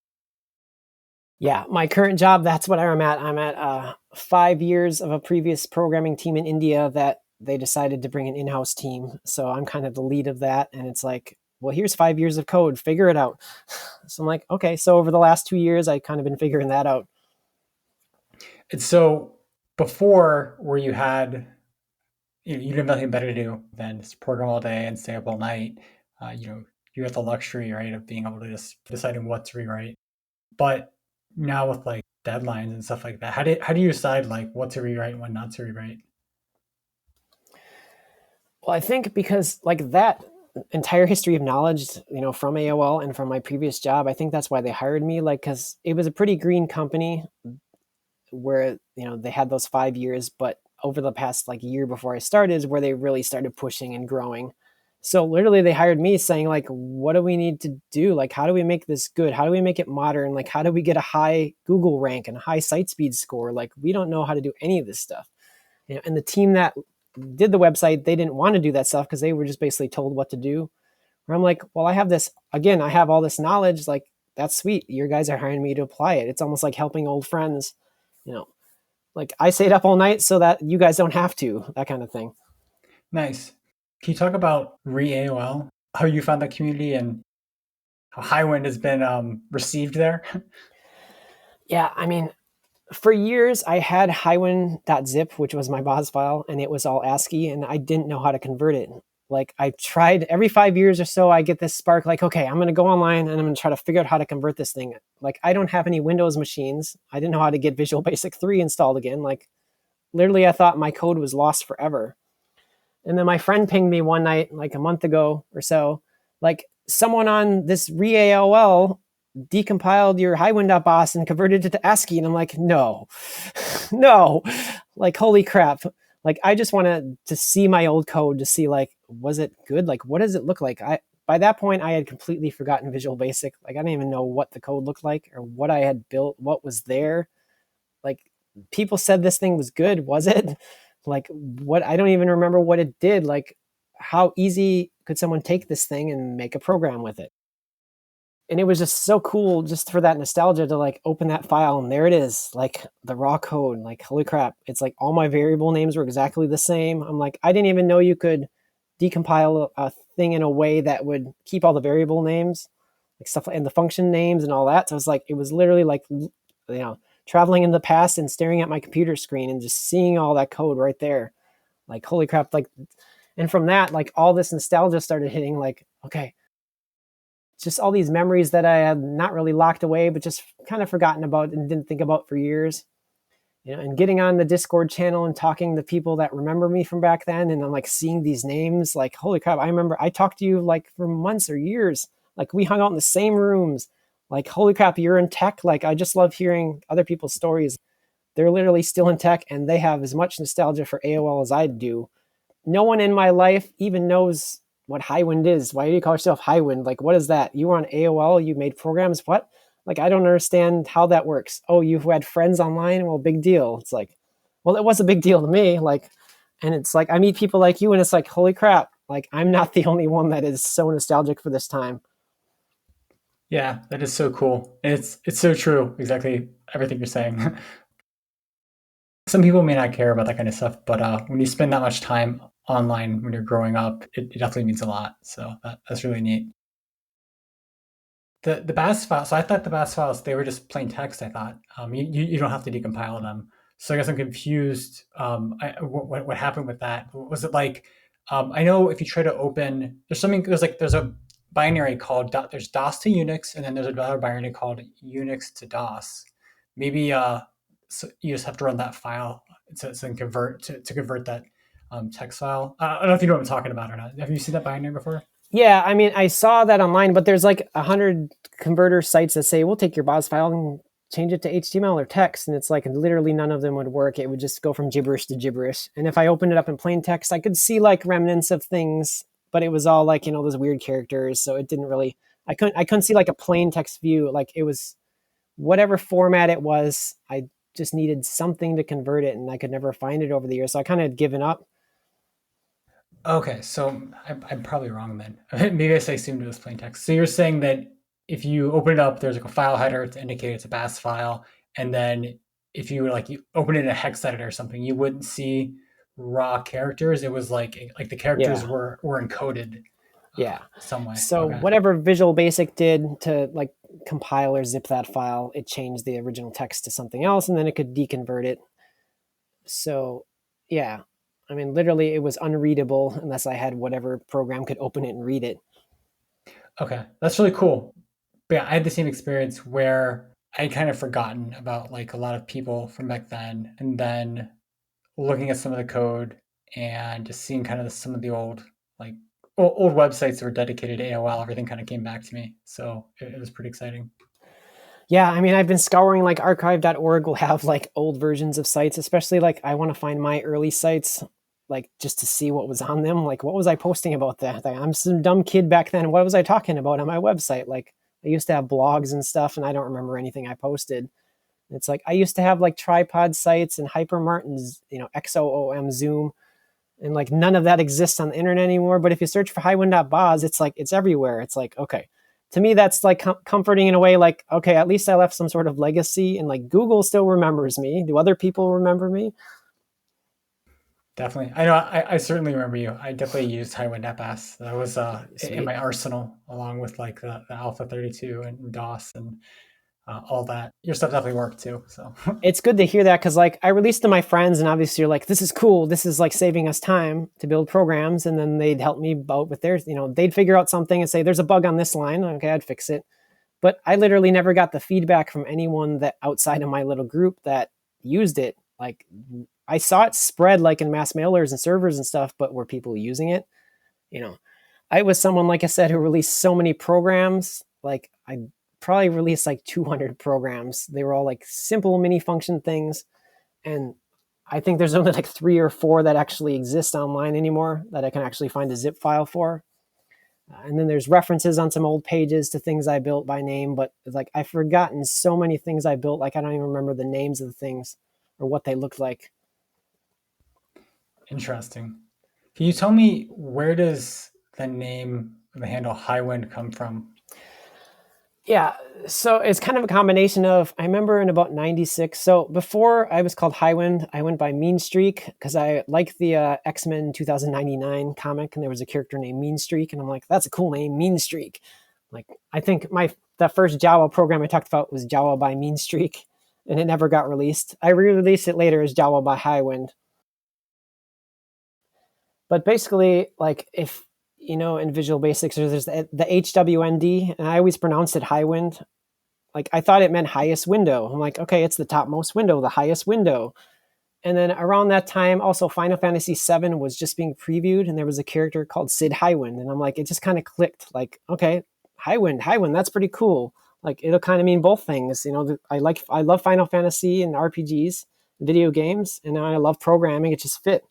Yeah, my current job, that's what I'm at. I'm at 5 years of a previous programming team in India that they decided to bring an in-house team. So I'm kind of the lead of that. And it's like, well, here's 5 years of code, figure it out. So I'm like, okay. So over the last 2 years, I've kind of been figuring that out. And so before, where you had, you have nothing better to do than just program all day and stay up all night, you have the luxury, right, of being able to just deciding what to rewrite. But now with like deadlines and stuff like that, how do you decide like what to rewrite and what not to rewrite? Well, I think because like that entire history of knowledge, from AOL and from my previous job, I think that's why they hired me. Like, because it was a pretty green company where, they had those 5 years, but over the past like year before I started is where they really started pushing and growing. So literally they hired me saying like, what do we need to do? Like, how do we make this good? How do we make it modern? Like, how do we get a high Google rank and a high site speed score? Like, we don't know how to do any of this stuff. And the team that did the website, they didn't want to do that stuff because they were just basically told what to do. Where I'm like, well, I have all this knowledge. Like, that's sweet. Your guys are hiring me to apply it. It's almost like helping old friends, like I stayed up all night so that you guys don't have to, that kind of thing. Nice. Can you talk about Re-AOL, how you found that community and how Highwind has been received there? Yeah, for years I had hiwind.zip, which was my BAS file, and it was all ASCII, and I didn't know how to convert it. Like, I tried every 5 years or so, I get this spark like, okay, I'm going to go online and I'm going to try to figure out how to convert this thing. Like, I don't have any Windows machines. I didn't know how to get Visual Basic 3 installed again. Like, literally, I thought my code was lost forever. And then my friend pinged me one night, like a month ago or so, like, someone on this Re-AOL decompiled your hiwind.bas and converted it to ASCII. And I'm like, no, no, like, holy crap. Like, I just wanted to see my old code to see, like, was it good? Like, what does it look like? By that point, I had completely forgotten Visual Basic. Like, I didn't even know what the code looked like or what I had built, what was there. Like, people said this thing was good. Was it? Like, what? I don't even remember what it did. Like, how easy could someone take this thing and make a program with it? And it was just so cool just for that nostalgia to like open that file and there it is, like the raw code. Like, holy crap, it's like all my variable names were exactly the same. I'm like, I didn't even know you could decompile a thing in a way that would keep all the variable names, like stuff and the function names and all that. So it was literally like, traveling in the past and staring at my computer screen and just seeing all that code right there. Like, holy crap. Like, and from that, like, all this nostalgia started hitting, like, okay, just all these memories that I had not really locked away, but just kind of forgotten about and didn't think about for years. And getting on the Discord channel and talking to people that remember me from back then. And I'm like seeing these names, like, holy crap, I remember I talked to you like for months or years. Like, we hung out in the same rooms. Like, holy crap, you're in tech. Like, I just love hearing other people's stories. They're literally still in tech and they have as much nostalgia for AOL as I do. No one in my life even knows what Hiwind is. Why do you call yourself Hiwind? Like, what is that? You were on AOL, you made programs, what? Like, I don't understand how that works. Oh, you've had friends online? Well, big deal. It's like, well, it was a big deal to me. Like, and it's like, I meet people like you and it's like, holy crap. Like, I'm not the only one that is so nostalgic for this time. Yeah, that is so cool. And it's so true. Exactly everything you're saying. Some people may not care about that kind of stuff, but when you spend that much time online when you're growing up, it definitely means a lot. So that's really neat. The BAS files. So I thought the BAS files, they were just plain text. I thought you don't have to decompile them. So I guess I'm confused. What happened with that? Was it like I know if you try to open, there's a binary called there's DOS to Unix, and then there's another binary called Unix to DOS. Maybe so you just have to run that file to convert that text file. I don't know if you know what I'm talking about or not. Have you seen that binary before? Yeah, I mean, I saw that online, but there's like 100 converter sites that say, we'll take your BOS file and change it to HTML or text. And it's like literally none of them would work. It would just go from gibberish to gibberish. And if I opened it up in plain text, I could see like remnants of things, but it was all like, those weird characters. So it didn't really, I couldn't see like a plain text view. Like, it was whatever format it was. I just needed something to convert it and I could never find it over the years. So I kind of had given up. Okay, so I'm probably wrong then. Maybe I assumed it was plain text. So you're saying that if you open it up, there's like a file header to indicate it's a BAS file, and then if you you open it in a hex editor or something, you wouldn't see raw characters. It was like the characters were encoded. Some way. So whatever Visual Basic did to like compile or zip that file, it changed the original text to something else, and then it could deconvert it. So yeah. I mean, literally, it was unreadable unless I had whatever program could open it and read it. Okay, that's really cool. But yeah, I had the same experience where I kind of forgotten about like a lot of people from back then, and then looking at some of the code and just seeing kind of some of the old websites that were dedicated to AOL. Everything kind of came back to me, so it was pretty exciting. Yeah, I mean, I've been scouring like archive.org will have like old versions of sites, especially like I want to find my early sites, like just to see what was on them. Like, what was I posting about that? Like, I'm some dumb kid back then. What was I talking about on my website? Like, I used to have blogs and stuff and I don't remember anything I posted. It's like, I used to have like tripod sites and Hypermartins, XOOM Zoom, and like none of that exists on the internet anymore. But if you search for hiwind.bas, it's like, it's everywhere. It's like, okay. To me, that's like comforting in a way, like, okay, at least I left some sort of legacy and like Google still remembers me. Do other people remember me? Definitely. I know I certainly remember you. I definitely used hiwind.bas. That was in my arsenal along with like the Alpha 32 and DOS and all that. Your stuff definitely worked too. So it's good to hear that because like I released to my friends and obviously you're like, this is cool. This is like saving us time to build programs. And then they'd help me out with theirs. They'd figure out something and say, there's a bug on this line. Okay, I'd fix it. But I literally never got the feedback from anyone that outside of my little group that used it. Like, I saw it spread like in mass mailers and servers and stuff, but were people using it? I was someone, like I said, who released so many programs. Like, I probably released like 200 programs. They were all like simple mini function things. And I think there's only like 3 or 4 that actually exist online anymore that I can actually find a zip file for. And then there's references on some old pages to things I built by name, but it's like I've forgotten so many things I built, like I don't even remember the names of the things or what they looked like. Interesting. Can you tell me, where does the name, the handle hiwind come from? Yeah, so it's kind of a combination of, I remember in about 96. So before I was called Highwind, I went by Mean Streak because I liked the X-Men 2099 comic, and there was a character named Mean Streak, and I'm like, that's a cool name, Mean Streak. Like, I think the first Java program I talked about was Java by Mean Streak, and it never got released. I re-released it later as Java by Highwind. But basically, like, if in Visual Basics, there's the HWND, and I always pronounced it Highwind. Like, I thought it meant highest window. I'm like, okay, it's the topmost window, the highest window. And then around that time, also Final Fantasy VII was just being previewed, and there was a character called Sid Highwind, and I'm like, it just kind of clicked. Like, okay, Highwind, that's pretty cool. Like, it'll kind of mean both things. I love Final Fantasy and RPGs, video games, and I love programming. It just fit.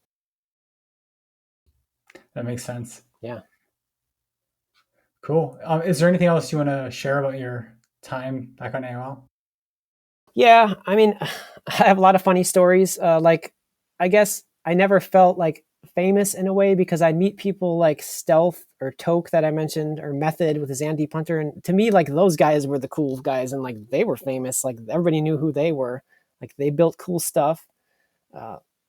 That makes sense. Yeah. Cool. Is there anything else you want to share about your time back on AOL? Yeah, I mean, I have a lot of funny stories. Like, I guess I never felt like famous in a way because I'd meet people like Stealth or Toke that I mentioned, or Method with his Andy Punter. And to me, like, those guys were the cool guys, and like they were famous. Like, everybody knew who they were. Like, they built cool stuff.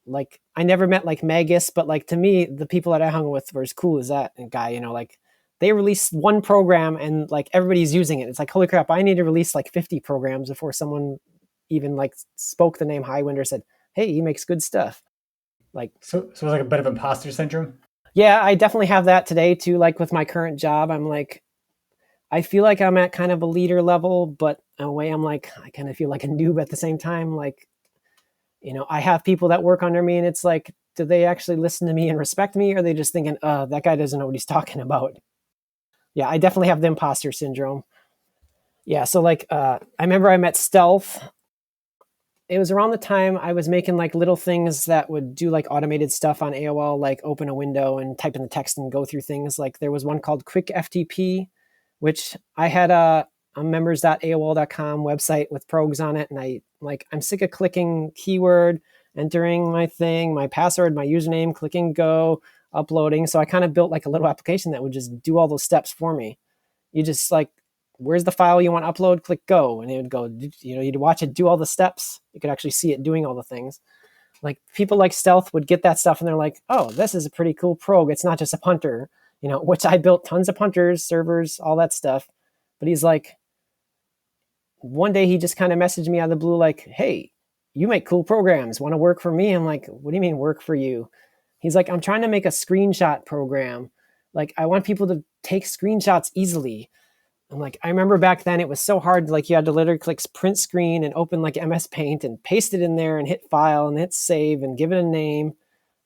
Like, I never met like Magus, but like, to me, the people that I hung with were as cool as that guy. Like, they released one program and like everybody's using it. It's like, holy crap, I need to release like 50 programs before someone even like spoke the name Highwind or said, hey, he makes good stuff. Like, so it was like a bit of imposter syndrome. Yeah, I definitely have that today too. Like, with my current job, I'm like, I feel like I'm at kind of a leader level, but in a way I'm like, I kind of feel like a noob at the same time. Like, I have people that work under me, and it's like, do they actually listen to me and respect me? Or are they just thinking, that guy doesn't know what he's talking about? Yeah, I definitely have the imposter syndrome. Yeah, so like, I remember I met Stealth. It was around the time I was making like little things that would do like automated stuff on AOL, like open a window and type in the text and go through things. Like, there was one called Quick FTP, which I had a members.aol.com website with progs on it. And I'm sick of clicking keyword, entering my thing, my password, my username, clicking go, uploading. So I kind of built like a little application that would just do all those steps for me. You just like, where's the file you want to upload? Click go. And it would go, you'd watch it do all the steps. You could actually see it doing all the things. Like, people like Stealth would get that stuff and they're like, oh, this is a pretty cool prog. It's not just a punter, which I built tons of punters, servers, all that stuff. But he's like, one day he just kind of messaged me out of the blue, like, hey, you make cool programs. Want to work for me? I'm like, what do you mean work for you? He's like, I'm trying to make a screenshot program. Like, I want people to take screenshots easily. I'm like, I remember back then it was so hard. Like, you had to literally click print screen and open like MS Paint and paste it in there and hit file and hit save and give it a name.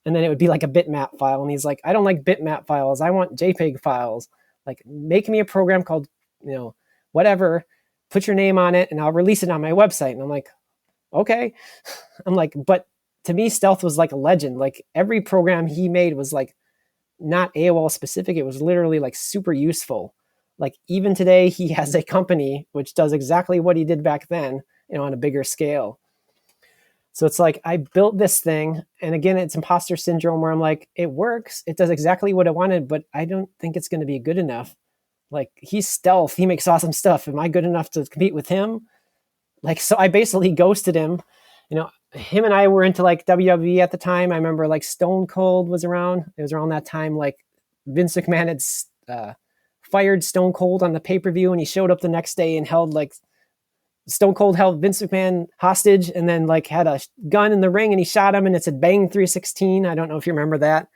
And then it would be like a bitmap file. And he's like, I don't like bitmap files. I want JPEG files. Like, make me a program called, whatever, put your name on it and I'll release it on my website. And I'm like, okay. I'm like, but to me, Stealth was like a legend. Like, every program he made was like not AOL specific. It was literally like super useful. Like, even today, he has a company which does exactly what he did back then, on a bigger scale. So it's like, I built this thing, and again, it's imposter syndrome where I'm like, it works. It does exactly what I wanted, but I don't think it's going to be good enough. Like, he's Stealth. He makes awesome stuff. Am I good enough to compete with him? Like, so I basically ghosted him. Him and I were into like WWE at the time. I remember like Stone Cold was around. It was around that time, like Vince McMahon had fired Stone Cold on the pay-per-view, and he showed up the next day and held like Stone Cold held Vince McMahon hostage and then like had a gun in the ring and he shot him and it said Bang 316. I don't know if you remember that.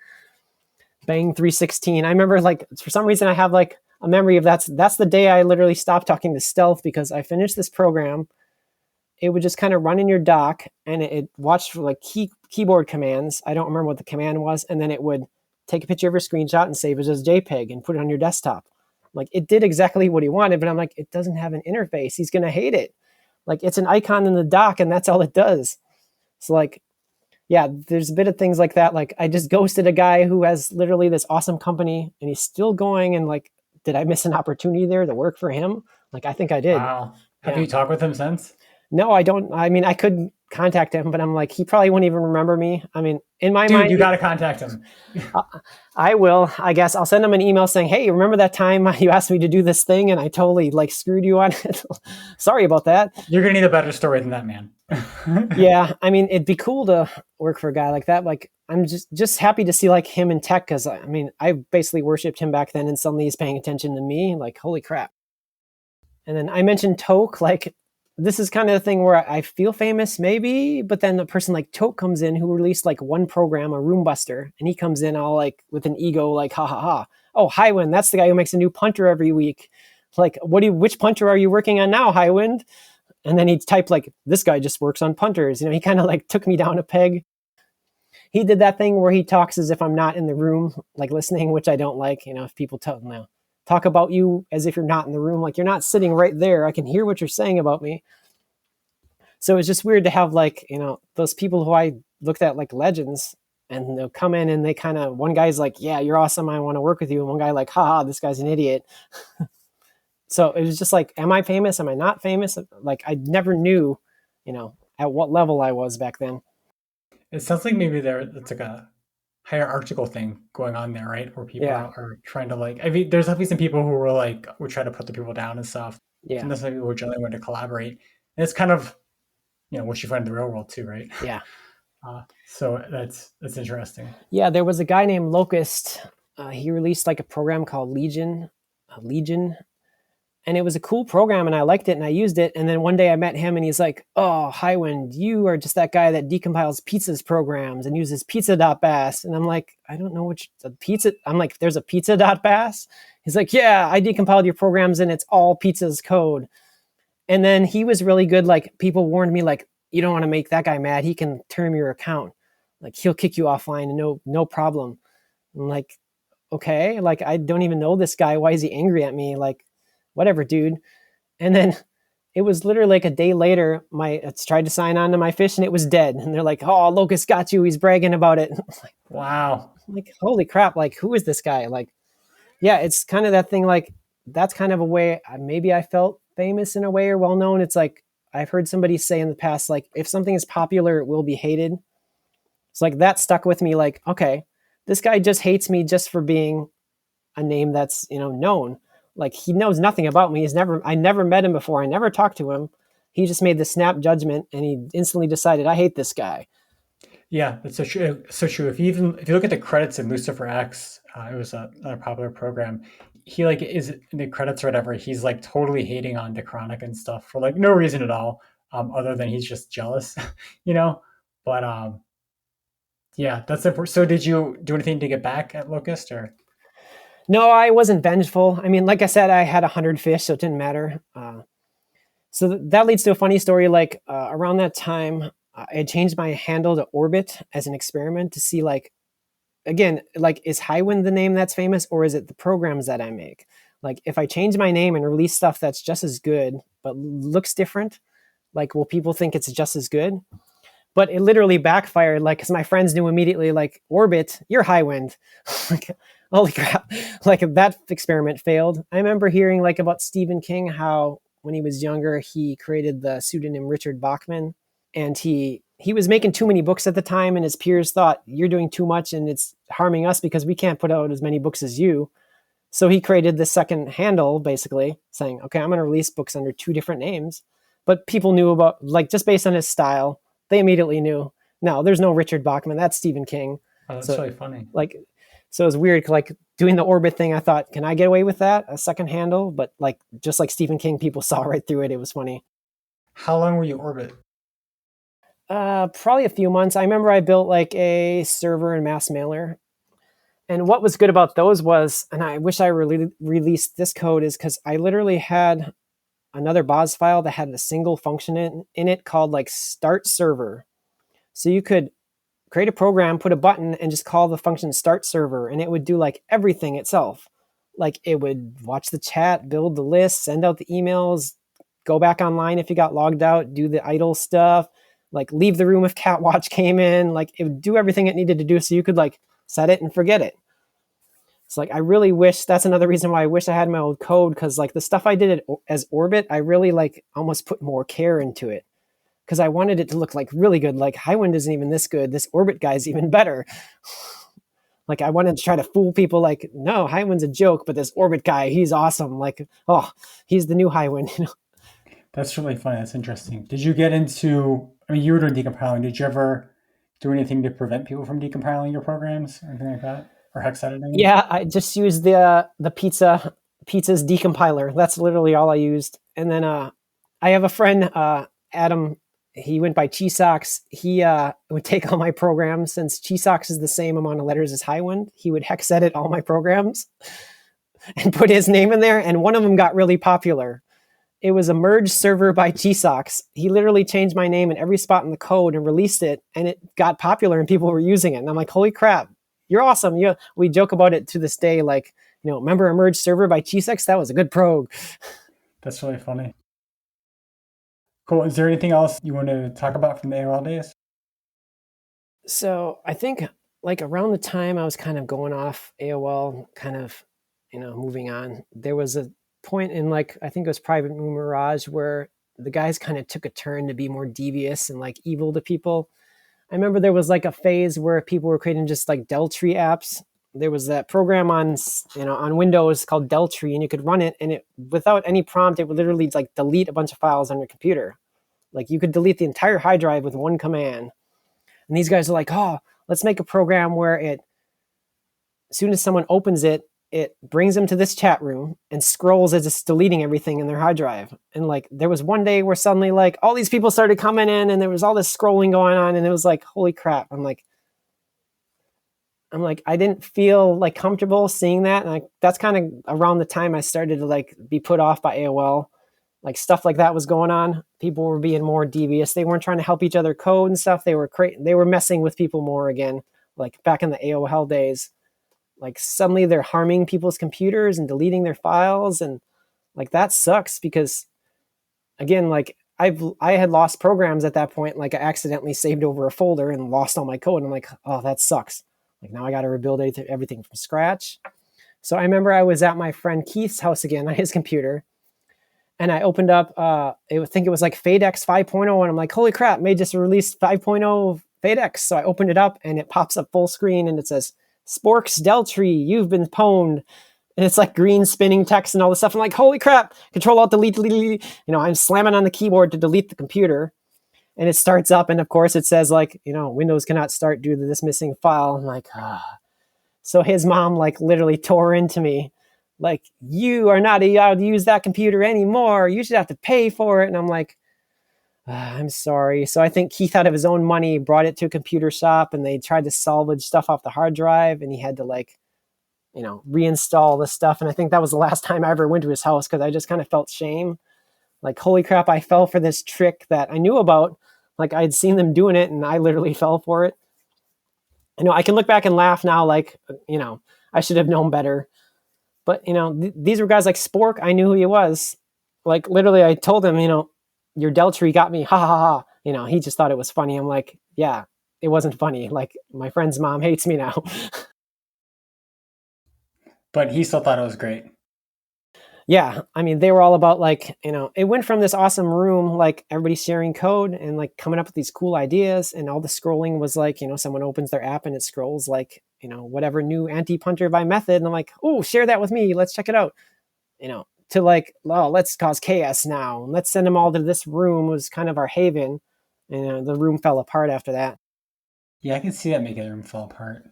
Bang 316. I remember, like, for some reason I have like a memory of that's the day I literally stopped talking to Stealth, because I finished this program. It would just kind of run in your dock and it watched for like keyboard commands. I don't remember what the command was. And then it would take a picture of your screenshot and save it as JPEG and put it on your desktop. Like it did exactly what he wanted, but I'm like, it doesn't have an interface. He's going to hate it. Like it's an icon in the dock and that's all it does. So like, yeah, there's a bit of things like that. Like I just ghosted a guy who has literally this awesome company and he's still going. And like, did I miss an opportunity there to work for him? Like, I think I did. Wow. Have you talked with him since? No, I don't. I mean, I could contact him, but I'm like, he probably won't even remember me. I mean, in my mind, you got to contact him. I will. I guess I'll send him an email saying, "Hey, remember that time you asked me to do this thing and I totally like screwed you on it? Sorry about that." You're gonna need a better story than that, man. Yeah, I mean, it'd be cool to work for a guy like that. Like, I'm just happy to see like him in tech because I mean, I basically worshipped him back then, and suddenly he's paying attention to me. Like, holy crap! And then I mentioned Toke, like. This is kind of the thing where I feel famous, maybe, but then a person like Toke comes in who released like one program, a room buster, and he comes in all like with an ego, like, ha ha ha. Oh, Hiwind, that's the guy who makes a new punter every week. Like, which punter are you working on now, Hiwind? And then he'd type like, this guy just works on punters. You know, he kind of like took me down a peg. He did that thing where he talks as if I'm not in the room, like listening, which I don't like. You know, if people talk about you as if you're not in the room, like you're not sitting right there. I can hear what you're saying about me. So it's just weird to have like, you know, those people who I looked at like legends and they'll come in and they kind of, one guy's like, yeah, you're awesome. I want to work with you. And one guy like, haha, this guy's an idiot. So it was just like, am I famous? Am I not famous? Like I never knew, you know, at what level I was back then. It sounds like maybe it's like a hierarchical thing going on there, right? Where people are trying to like, I mean, there's definitely some people who were like, would try to put the people down and stuff. Yeah. And there's some people who generally want to collaborate. And it's kind of, you know, what you find in the real world too, right? Yeah. So that's interesting. Yeah, there was a guy named Locust. He released like a program called Legion, and it was a cool program, and I liked it, and I used it. And then one day I met him, and he's like, "Oh, Hiwind, you are just that guy that decompiles pizzas programs and uses pizza.bas." And I'm like, "I don't know which pizza." I'm like, "There's a pizza.bas." He's like, "Yeah, I decompiled your programs, and it's all pizza's code." And then he was really good. Like people warned me, like, you don't want to make that guy mad. He can term your account. Like he'll kick you offline and no problem. I'm like, okay, like I don't even know this guy. Why is he angry at me? Like, whatever, dude. And then it was literally like a day later, I tried to sign on to my fish and it was dead. And they're like, oh, Locust got you. He's bragging about it. Like, wow. Like, holy crap. Like, who is this guy? Like, yeah, it's kind of that thing. Like, that's kind of a way, maybe I felt famous in a way or well known. It's like I've heard somebody say in the past, like if something is popular, it will be hated. It's like that stuck with me. Like, okay, this guy just hates me just for being a name that's, you know, known. Like he knows nothing about me. I never met him before. I never talked to him. He just made the snap judgment and he instantly decided, I hate this guy. Yeah, that's so true. So true. If you look at the credits of Lucifer X, it was another popular program. He like is in the credits or whatever. He's like totally hating on Dechronic and stuff for like no reason at all, other than he's just jealous, you know. But yeah, that's important. So did you do anything to get back at Locust or? No, I wasn't vengeful. I mean, like I said, I had 100 fish, so it didn't matter. So that leads to a funny story. Like around that time, I changed my handle to Orbit as an experiment to see like, again, like is Hiwind the name that's famous or is it the programs that I make? Like if I change my name and release stuff that's just as good, but looks different, like will people think it's just as good? But it literally backfired. Like, cause my friends knew immediately like Orbit, you're Hiwind. Like, holy crap. Like that experiment failed. I remember hearing like about Stephen King, how when he was younger, he created the pseudonym Richard Bachman. And he was making too many books at the time, and his peers thought, you're doing too much and it's harming us because we can't put out as many books as you. So he created this second handle, basically saying, okay, I'm going to release books under two different names. But people knew about, like, just based on his style, they immediately knew, no, there's no Richard Bachman. That's Stephen King. Oh, that's really funny. Like, so it was weird, like doing the Orbit thing. I thought, can I get away with that? A second handle? But like, just like Stephen King, people saw right through it. It was funny. How long were you Orbit? Probably a few months. I remember I built like a server and mass mailer. And what was good about those was, and I wish I released this code, is because I literally had another BAS file that had a single function in it called like start server. So you could create a program, put a button, and just call the function start server, and it would do like everything itself. like it would watch the chat, build the list, send out the emails, go back online if you got logged out, do the idle stuff, like leave the room if cat watch came in. Like it would do everything it needed to do so you could like set it and forget it. It's like I really wish, that's another reason why I wish I had my old code, because like the stuff I did as Orbit, I really like almost put more care into it because I wanted it to look like really good. Like Highwind isn't even this good. This Orbit guy's even better. Like I wanted to try to fool people like, no, Highwind's a joke, but this Orbit guy, he's awesome. Like, oh, he's the new Highwind. You know? That's really funny. That's interesting. Did you get into, I mean, you were doing decompiling. Did you ever do anything to prevent people from decompiling your programs or anything like that? Or hex editing? Yeah, I just used the pizza's decompiler. That's literally all I used. And then I have a friend, Adam, he went by Cheesox. He would take all my programs. Since Cheesox is the same amount of letters as Highwind, he would hex edit all my programs and put his name in there. And one of them got really popular. It was a merge server by Cheesox. He literally changed my name in every spot in the code and released it, and it got popular and people were using it. And I'm like, holy crap, you're awesome. Yeah, we joke about it to this day. Like, you know, remember a merge server by Cheesox? That was a good prog. That's really funny. Cool. Is there anything else you want to talk about from the AOL days? So I think like around the time I was kind of going off AOL, kind of, you know, moving on, there was a point in like, I think it was Private Moon Mirage, where the guys kind of took a turn to be more devious and like evil to people. I remember there was like a phase where people were creating just like Deltree apps. There was that program on, you know, on Windows called Deltree, and you could run it, and it, without any prompt, it would literally like delete a bunch of files on your computer. Like you could delete the entire hard drive with one command. And these guys are like, oh, let's make a program where it, as soon as someone opens it, it brings them to this chat room and scrolls as it's deleting everything in their hard drive. And like, there was one day where suddenly like all these people started coming in and there was all this scrolling going on. And it was like, holy crap. I'm like, I didn't feel like comfortable seeing that. And like, that's kind of around the time I started to like be put off by AOL. Like stuff like that was going on. People were being more devious. They weren't trying to help each other code and stuff. They were messing with people more again, like back in the AOL days. Like suddenly they're harming people's computers and deleting their files. And like, that sucks because again, like I had lost programs at that point. Like I accidentally saved over a folder and lost all my code. And I'm like, oh, that sucks. Like now I got to rebuild everything from scratch. So I remember I was at my friend Keith's house again on his computer. And I opened up, I think it was like FadeX 5.0. And I'm like, holy crap, May just released 5.0 FadeX. So I opened it up and it pops up full screen and it says, Sporks Deltree, you've been pwned. And it's like green spinning text and all this stuff. I'm like, holy crap, Control Alt Delete, delete. You know, I'm slamming on the keyboard to delete the computer. And it starts up. And of course it says like, you know, Windows cannot start due to this missing file. I'm like, ah. So his mom like literally tore into me. Like, you are not allowed to use that computer anymore. You should have to pay for it. And I'm like, I'm sorry. So I think Keith, out of his own money, brought it to a computer shop and they tried to salvage stuff off the hard drive. And he had to like, you know, reinstall the stuff. And I think that was the last time I ever went to his house because I just kind of felt shame. Like, holy crap, I fell for this trick that I knew about. Like, I'd seen them doing it and I literally fell for it. You know, I can look back and laugh now, like, you know, I should have known better. But, you know, these were guys like Spork. I knew who he was. Like, literally, I told him, you know, your Deltree got me. Ha, ha, ha. You know, he just thought it was funny. I'm like, yeah, it wasn't funny. Like, my friend's mom hates me now. But he still thought it was great. Yeah. I mean, they were all about, like, you know, it went from this awesome room, like, everybody sharing code and, like, coming up with these cool ideas. And all the scrolling was like, you know, someone opens their app and it scrolls like, you know, whatever new anti-punter by method. And I'm like, oh, share that with me. Let's check it out. You know, to like, oh, let's cause chaos now. Let's send them all to this room was kind of our haven. And the room fell apart after that. Yeah, I can see that making the room fall apart.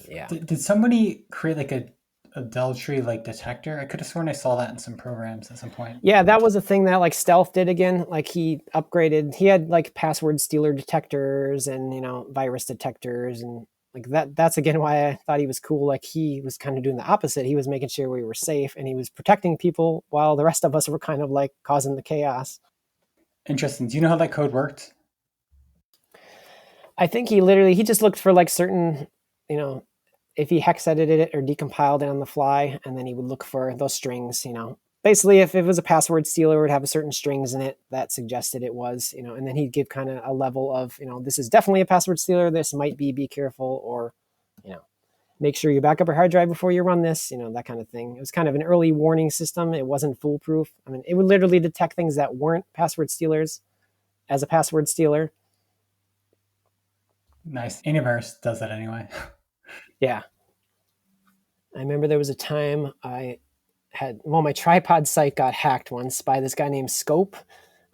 Yeah. Did somebody create like a Deltree like detector? I could have sworn I saw that in some programs at some point. Yeah, that was a thing that like Stealth did again. Like he upgraded, he had like password stealer detectors and, you know, virus detectors and like that's again why I thought he was cool. Like he was kind of doing the opposite. He was making sure we were safe and he was protecting people while the rest of us were kind of like causing the chaos. Interesting. Do you know how that code worked? I think he just looked for like certain, you know, if he hex edited it or decompiled it on the fly, and then he would look for those strings, basically if it was a password stealer, it would have a certain strings in it that suggested it was, and then he'd give kind of a level of, this is definitely a password stealer, this might be careful, or, make sure you back up your hard drive before you run this, that kind of thing. It was kind of an early warning system. It wasn't foolproof. I mean, it would literally detect things that weren't password stealers as a password stealer. Nice. Antivirus does that anyway. Yeah. I remember there was a time my tripod site got hacked once by this guy named Scope.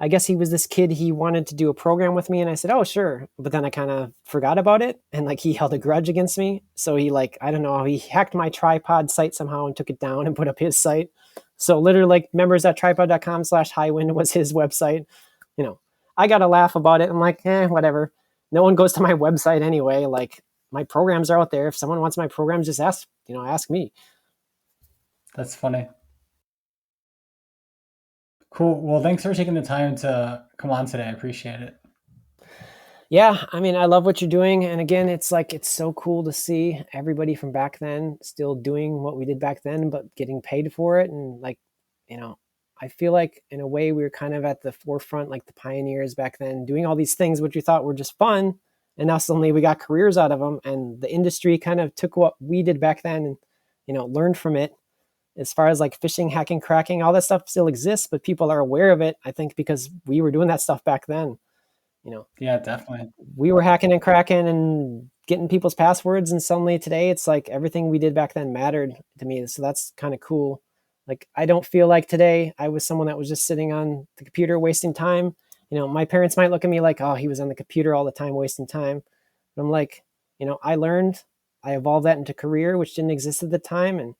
I guess he was this kid, he wanted to do a program with me, and I said, oh, sure. But then I kind of forgot about it, and he held a grudge against me. So he I don't know, he hacked my tripod site somehow and took it down and put up his site. So literally members.tripod.com/hiwind was his website. I got to laugh about it. I'm like, whatever. No one goes to my website anyway. My programs are out there. If someone wants my programs, just ask me. That's funny. Cool. Well, thanks for taking the time to come on today. I appreciate it. Yeah, I mean, I love what you're doing. And again, it's so cool to see everybody from back then still doing what we did back then, but getting paid for it. And I feel like in a way we were kind of at the forefront, like the pioneers back then, doing all these things which we thought were just fun. And now suddenly we got careers out of them. And the industry kind of took what we did back then and, learned from it. As far as phishing, hacking, cracking, all that stuff still exists, but people are aware of it, I think, because we were doing that stuff back then. Yeah, definitely. We were hacking and cracking and getting people's passwords, and suddenly today it's everything we did back then mattered to me. So that's kind of cool. I don't feel like today I was someone that was just sitting on the computer wasting time. My parents might look at me like, oh, he was on the computer all the time wasting time. But I'm like, I learned, I evolved that into career, which didn't exist at the time, and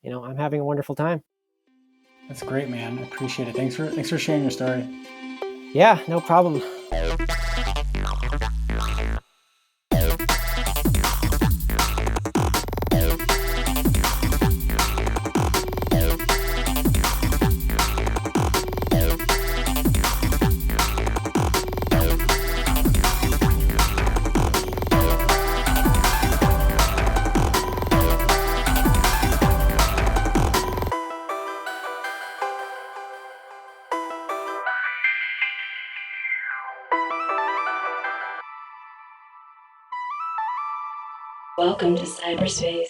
I'm having a wonderful time. That's great, man. I appreciate it. Thanks for sharing your story. Yeah, no problem. Welcome to cyberspace.